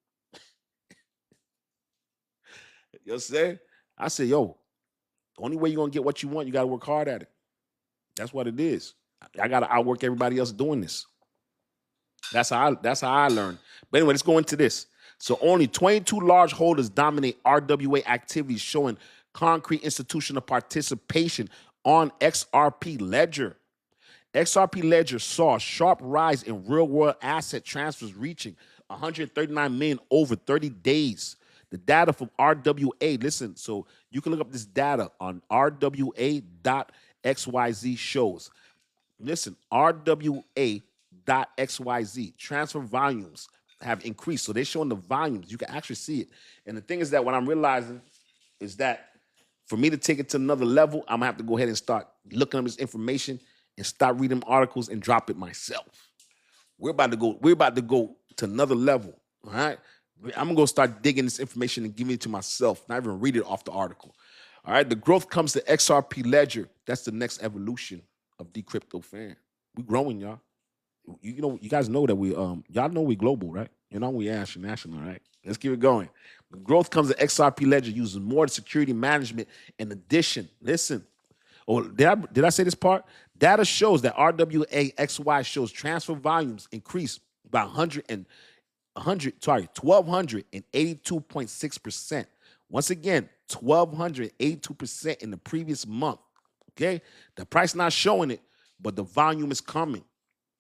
You know what I'm saying? I said, yo, the only way you're going to get what you want, you got to work hard at it. That's what it is. I got to outwork everybody else doing this. That's how I learned. But anyway, let's go into this. So only 22 large holders dominate RWA activities, showing concrete institutional participation on XRP Ledger. XRP Ledger saw a sharp rise in real-world asset transfers, reaching 139 million over 30 days. The data from RWA, listen, so you can look up this data on rwa.xyz shows. Listen, rwa.xyz transfer volumes have increased. So they're showing the volumes. You can actually see it. And the thing is that what I'm realizing is that for me to take it to another level, I'm going to have to go ahead and start looking up this information and start reading articles and drop it myself. We're about to go to another level, all right? I'm gonna go start digging this information and giving it to myself, not even read it off the article. All right, the growth comes to XRP Ledger. That's the next evolution of Dcryptofan. We growing, y'all. You know, you guys know that we y'all know we global, right? You know we national, right? Let's keep it going. The growth comes to XRP Ledger using more security management. In addition, listen. Oh, did I say this part? Data shows that RWAXY shows transfer volumes increased by 1,282.6%. Once again, 1,282% in the previous month. Okay, the price not showing it, but the volume is coming.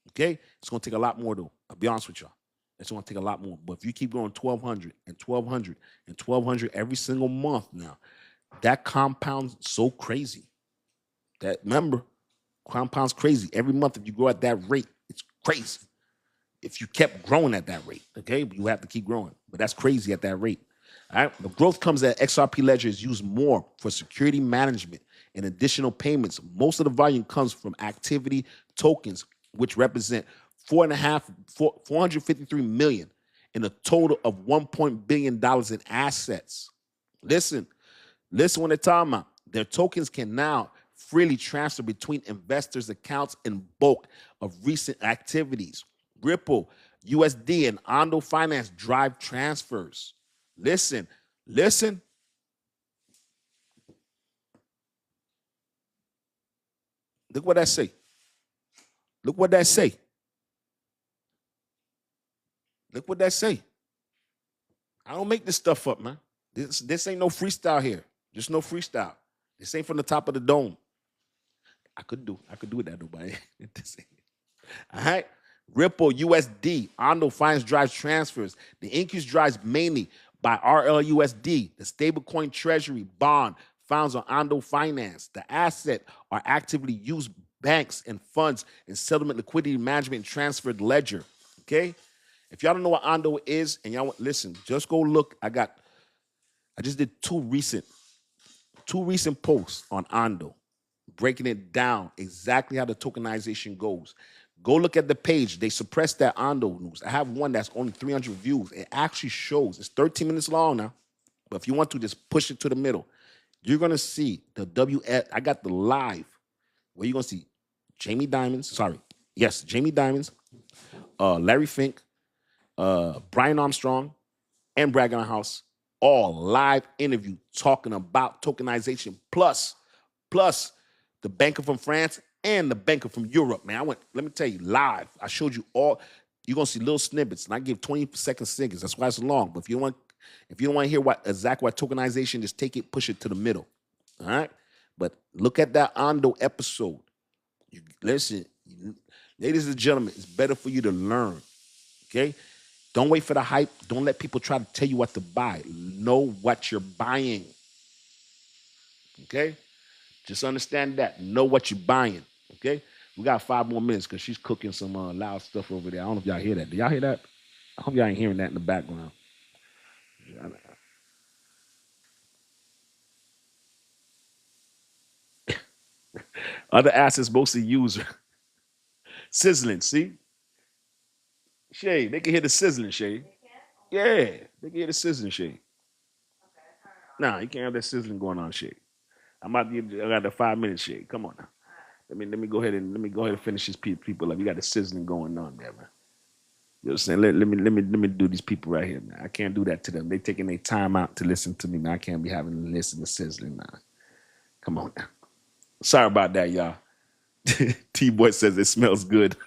Okay, it's gonna take a lot more though. I'll be honest with y'all. It's gonna take a lot more. But if you keep going 1,200 and 1,200 and 1,200 every single month now, that compounds so crazy. That remember, compounds crazy every month. If you grow at that rate, it's crazy. If you kept growing at that rate, okay, you have to keep growing. But that's crazy at that rate. All right. The growth comes that XRP Ledger is used more for security management and additional payments. Most of the volume comes from activity tokens, which represent 453 million in a total of $1 billion in assets. Listen when they're talking about their tokens can now freely transfer between investors' accounts in bulk of recent activities. Ripple, USD, and Ondo Finance drive transfers. Listen, Listen. Look what that say. Look what that say. Look what that say. I don't make this stuff up, man. This ain't no freestyle here. There's no freestyle. This ain't from the top of the dome. I could do it that though, but all right. Ripple USD, Ondo finds drives transfers. The increase drives mainly by RLUSD, the stablecoin treasury bond found on Ondo Finance. The asset are actively used banks and funds in settlement, liquidity management, and transferred ledger. Okay. If y'all don't know what Ondo is, and y'all listen, just go look. I just did two recent posts on Ondo, breaking it down exactly how the tokenization goes. Go look at the page. They suppressed that Ondo news. I have one that's only 300 views. It actually shows. It's 13 minutes long now. But if you want to, just push it to the middle. You're going to see the WF. I got the live where you're going to see Jamie Dimons. Jamie Dimons, Larry Fink, Brian Armstrong, and Braggon House, all live interview talking about tokenization, plus the banker from France and the banker from Europe, man. Let me tell you, live. I showed you all. You're gonna see little snippets, and I give 20-second snippets. That's why it's long. But if you don't want to hear exactly what tokenization, just take it, push it to the middle. All right. But look at that Ondo episode. Listen, ladies and gentlemen, it's better for you to learn. Okay. Don't wait for the hype. Don't let people try to tell you what to buy. Know what you're buying. Okay? Just understand that. Know what you're buying. Okay? We got 5 more minutes because she's cooking some loud stuff over there. I don't know if y'all hear that. Do y'all hear that? I hope y'all ain't hearing that in the background. Other assets mostly user. Sizzling, see? Shay, they can hear the sizzling, Shay. Yeah, they can hear the sizzling, Shay. Nah, you can't have that sizzling going on, Shay. I got the 5 minute Shay. Come on now. Let me go ahead and finish these people up. You got the sizzling going on there, man. You know what I'm saying? Let me do these people right here, man. I can't do that to them. They taking their time out to listen to me, man. I can't be having to listen to sizzling now. Come on now. Sorry about that, y'all. T-Boy says it smells good.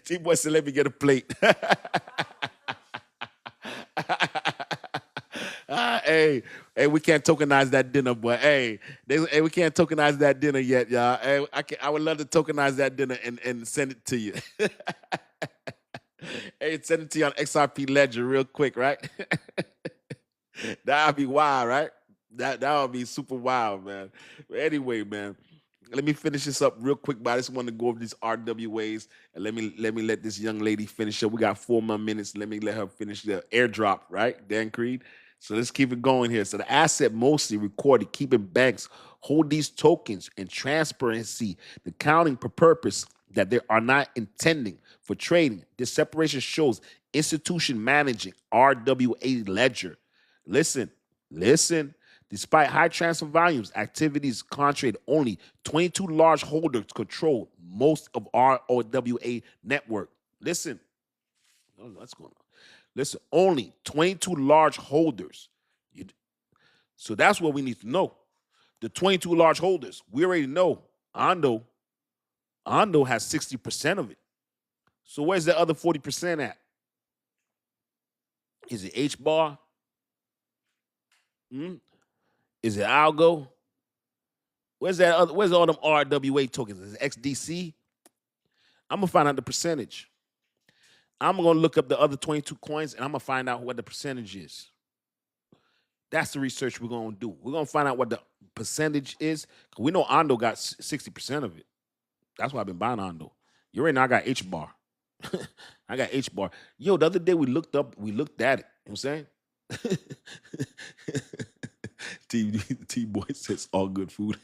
T-Boy said, let me get a plate. Hey, we can't tokenize that dinner, boy. Hey, we can't tokenize that dinner yet, y'all. Hey, I would love to tokenize that dinner and send it to you. Hey, send it to you on XRP Ledger real quick, right? That would be wild, right? That would be super wild, man. But anyway, man, let me finish this up real quick. But I just want to go over these RWAs and let me let this young lady finish up. We got 4 more minutes. Let me let her finish the airdrop, right? Dan Creed. So let's keep it going here. So the asset mostly recorded, keeping banks hold these tokens and transparency, the counting per purpose that they are not intending for trading. This separation shows institution managing RWA ledger. Listen. Despite high transfer volumes, activities contract only 22 large holders control most of RWA network. Listen, what's going on? Listen, only 22 large holders. So that's what we need to know. The 22 large holders. We already know Ondo has 60% of it. So where's the other 40% at? Is it H-bar? Is it Algo? Where's all them RWA tokens? Is it XDC? I'm gonna find out the percentage. I'm gonna look up the other 22 coins and I'm gonna find out what the percentage is. That's the research we're gonna do. We're gonna find out what the percentage is. We know Ondo got 60% of it. That's why I've been buying Ondo. You already know I got H-bar. I got H-bar. Yo, the other day we looked at it. You know what I'm saying? T-Boy says all good food.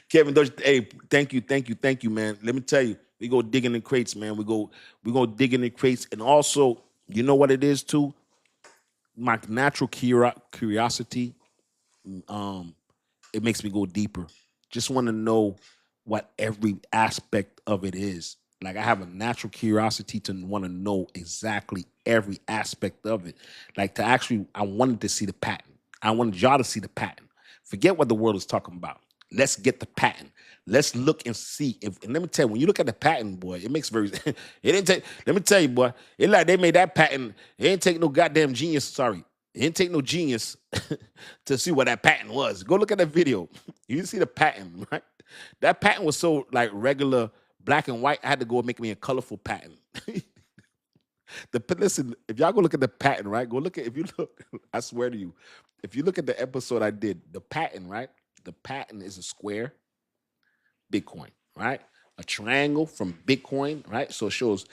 Kevin, hey, thank you, man. Let me tell you, we go digging in crates, man. We go digging in crates, and also, you know what it is too? My natural curiosity it makes me go deeper. Just want to know what every aspect of it is. Like I have a natural curiosity to want to know exactly every aspect of it. Like to actually, I wanted to see the pattern. I wanted y'all to see the pattern. Forget what the world is talking about. Let's get the pattern. Let's look and see if. And let me tell you, when you look at the pattern, boy, it makes very. It didn't take. Let me tell you, boy, it like they made that pattern. It didn't take no goddamn genius. Sorry, it didn't take no genius to see what that pattern was. Go look at that video. You see the pattern, right? That pattern was so like regular black and white. I had to go make me a colorful pattern. Listen, if y'all go look at the pattern, right? Go look at if you look. I swear to you, if you look at the episode I did, the pattern, right? The pattern is a square, Bitcoin, right? A triangle from Bitcoin, right? So it shows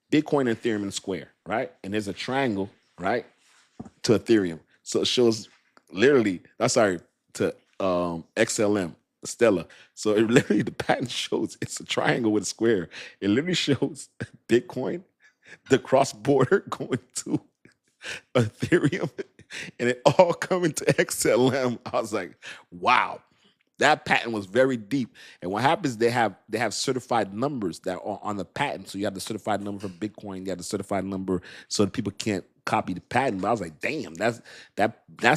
Bitcoin and Ethereum in a square, right? And there's a triangle, right, to Ethereum. So it shows literally, I'm sorry, to XLM, Stellar. So it literally, the pattern shows it's a triangle with a square. It literally shows Bitcoin, the cross border going to Ethereum, and it all coming to XLM. I was like, wow. That patent was very deep. And what happens, they have certified numbers that are on the patent. So you have the certified number for Bitcoin, you have the certified number so that people can't copy the patent. But I was like, damn, that's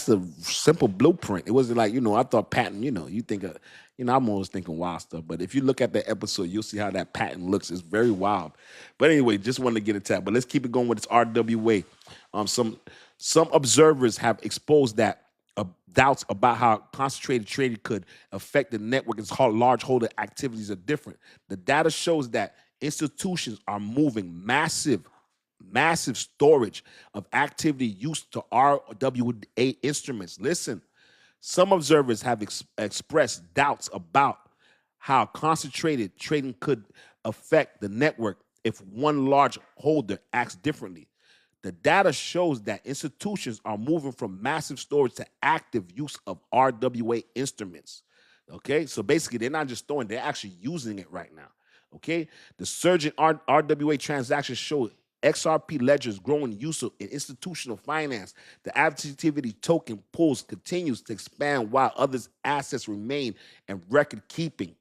a simple blueprint. It wasn't like, I thought patent, you think of, I'm always thinking wild stuff. But if you look at the episode, you'll see how that patent looks. It's very wild. But anyway, just wanted to get into that. But let's keep it going with this RWA. Some observers have exposed that doubts about how concentrated trading could affect the network as large holder activities are different. The data shows that institutions are moving massive storage of activity used to RWA instruments. Listen, some observers have expressed doubts about how concentrated trading could affect the network if one large holder acts differently. The data shows that institutions are moving from massive storage to active use of RWA instruments. Okay, so basically, they're not just storing, they're actually using it right now. Okay, the surge in RWA transactions show XRP ledgers growing use in institutional finance. The activity token pools continues to expand while others' assets remain in record keeping.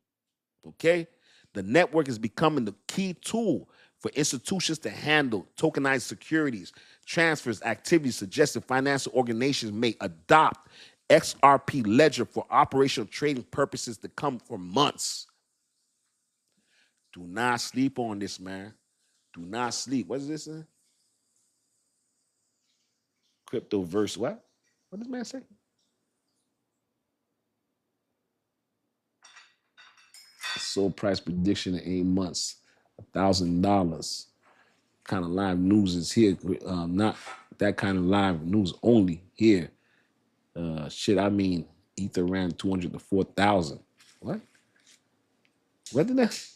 Okay, the network is becoming the key tool for institutions to handle tokenized securities, transfers, activities suggesting financial organizations may adopt XRP ledger for operational trading purposes to come for months. Do not sleep on this, man. Do not sleep. What is this? Cryptoverse. What? What does man say? Sold price prediction in 8 months, $1,000. Kind of live news is here. Not that kind of live news only here. Shit, I mean, Ether ran 200 to 4,000. What? What did that?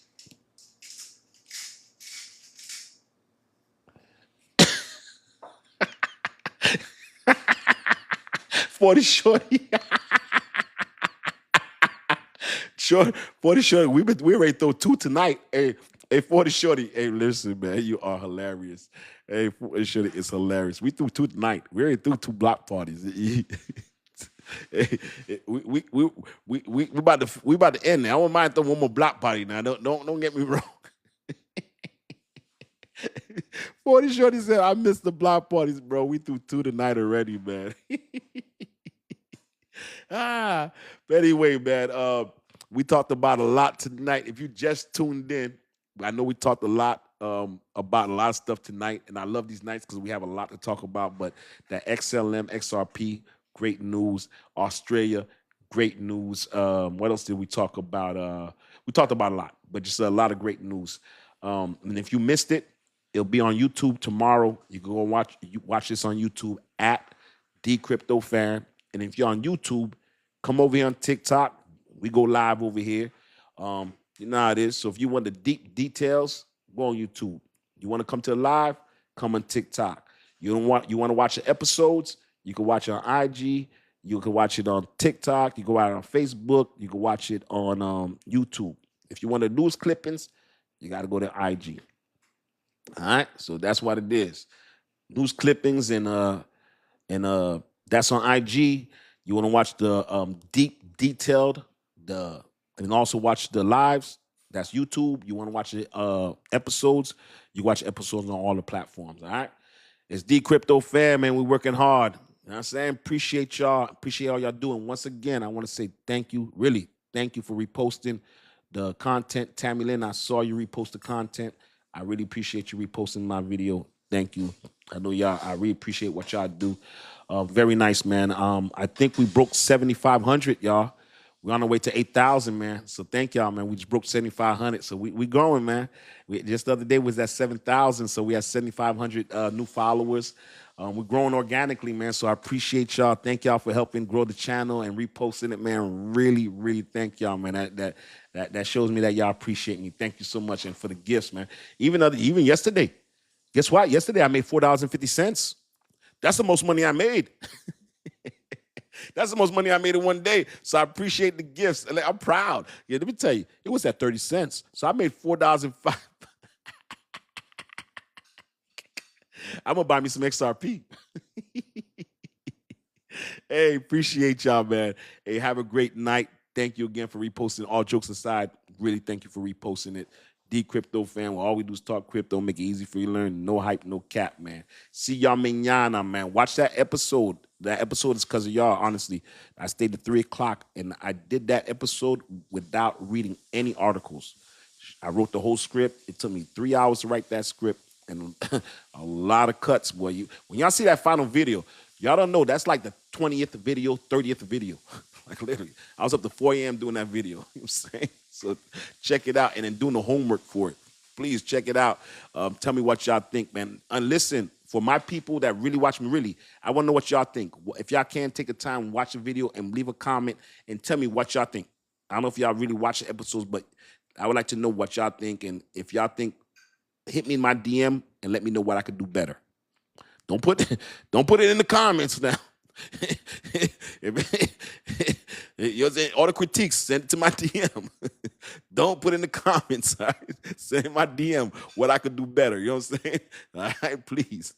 40 shorty. Short 40 shorty. We already throw two tonight. Hey, 40 shorty. Hey, listen, man, you are hilarious. Hey, 40 shorty is hilarious. We threw two tonight. We already threw two block parties. Hey, we about to end now. I won't mind throwing one more block party now. Don't get me wrong. 40 shorty said I missed the block parties, bro. We threw two tonight already, man. But anyway, man, we talked about a lot tonight. If you just tuned in, I know we talked a lot about a lot of stuff tonight, and I love these nights because we have a lot to talk about. But that XLM, XRP, great news. Australia, great news. What else did we talk about? We talked about a lot, but just a lot of great news. And if you missed it, it'll be on YouTube tomorrow. You can go watch this on YouTube at Dcryptofan. And if you're on YouTube, come over here on TikTok. We go live over here. You know how it is. So if you want the deep details, go on YouTube. You want to come to the live, come on TikTok. You want to watch the episodes, you can watch it on IG, you can watch it on TikTok, you can watch it on Facebook, you can watch it on YouTube. If you want the news clippings, you got to go to IG. All right, so that's what it is. News clippings and that's on IG. You want to watch the deep, detailed, and also watch the lives. That's YouTube. You want to watch the episodes. You watch episodes on all the platforms. All right. It's Dcryptofan, man. We're working hard. You know what I'm saying? Appreciate y'all. Appreciate all y'all doing. Once again, I want to say thank you. Really, thank you for reposting the content. Tammy Lynn, I saw you repost the content. I really appreciate you reposting my video. Thank you. I know y'all, I really appreciate what y'all do. Very nice, man. I think we broke 7,500, y'all. We're on our way to 8,000, man. So thank y'all, man. We just broke 7,500. So we growing, man. Just the other day was at 7,000. So we had 7,500 new followers. We're growing organically, man. So I appreciate y'all. Thank y'all for helping grow the channel and reposting it, man. Really, really thank y'all, man. That shows me that y'all appreciate me. Thank you so much. And for the gifts, man. Even yesterday, guess what? Yesterday I made $4.50. That's the most money I made. That's the most money I made in one day. So I appreciate the gifts. I'm proud. Yeah, let me tell you, it was at 30 cents. So I made $4.05. I'm gonna buy me some XRP. Hey, appreciate y'all, man. Hey, have a great night. Thank you again for reposting. All jokes aside, really thank you for reposting it. Dcryptofan, well, all we do is talk crypto, make it easy for you to learn. No hype, no cap, man. See y'all mañana, man. Watch that episode. That episode is because of y'all, honestly. I stayed to 3 o'clock, and I did that episode without reading any articles. I wrote the whole script. It took me 3 hours to write that script, and a lot of cuts, boy. When y'all see that final video, y'all don't know, that's like the 20th video, 30th video. Like literally, I was up to 4 a.m. doing that video. You know what I'm saying? So check it out and then doing the homework for it. Please check it out. Tell me what y'all think, man. And listen, for my people that really watch me, really, I want to know what y'all think. If y'all can take the time, watch the video and leave a comment and tell me what y'all think. I don't know if y'all really watch the episodes, but I would like to know what y'all think. And if y'all think, hit me in my DM and let me know what I could do better. Don't put it in the comments now. All the critiques, send it to my DM. Don't put in the comments. All right? Send in my DM what I could do better. You know what I'm saying? All right, please.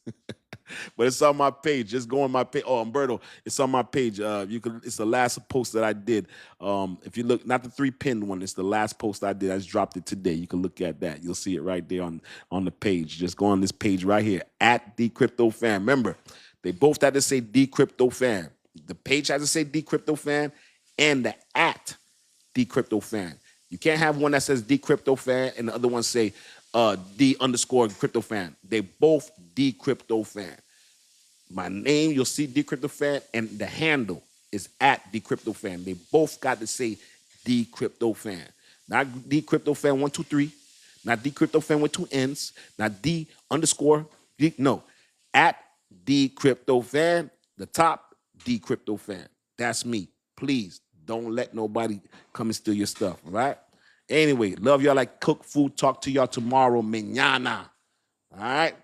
But it's on my page. Just go on my page. Oh, Umberto, it's on my page. It's the last post that I did. If you look, not the 3-pinned one, it's the last post I did. I just dropped it today. You can look at that. You'll see it right there on the page. Just go on this page right here at Dcryptofan. Remember, they both had to say Dcryptofan. The page has to say Dcryptofan and the at Dcryptofan. You can't have one that says Dcryptofan and the other one say D_Cryptofan. They both Dcryptofan. My name, you'll see Dcryptofan, and the handle is at Dcryptofan. They both got to say Dcryptofan. Not Dcryptofan123, not Dcryptofan with 2 N's, not no. At Dcryptofan, the top Dcryptofan. That's me. Please don't let nobody come and steal your stuff, all right? Anyway, love y'all like cook food. Talk to y'all tomorrow, mañana. All right?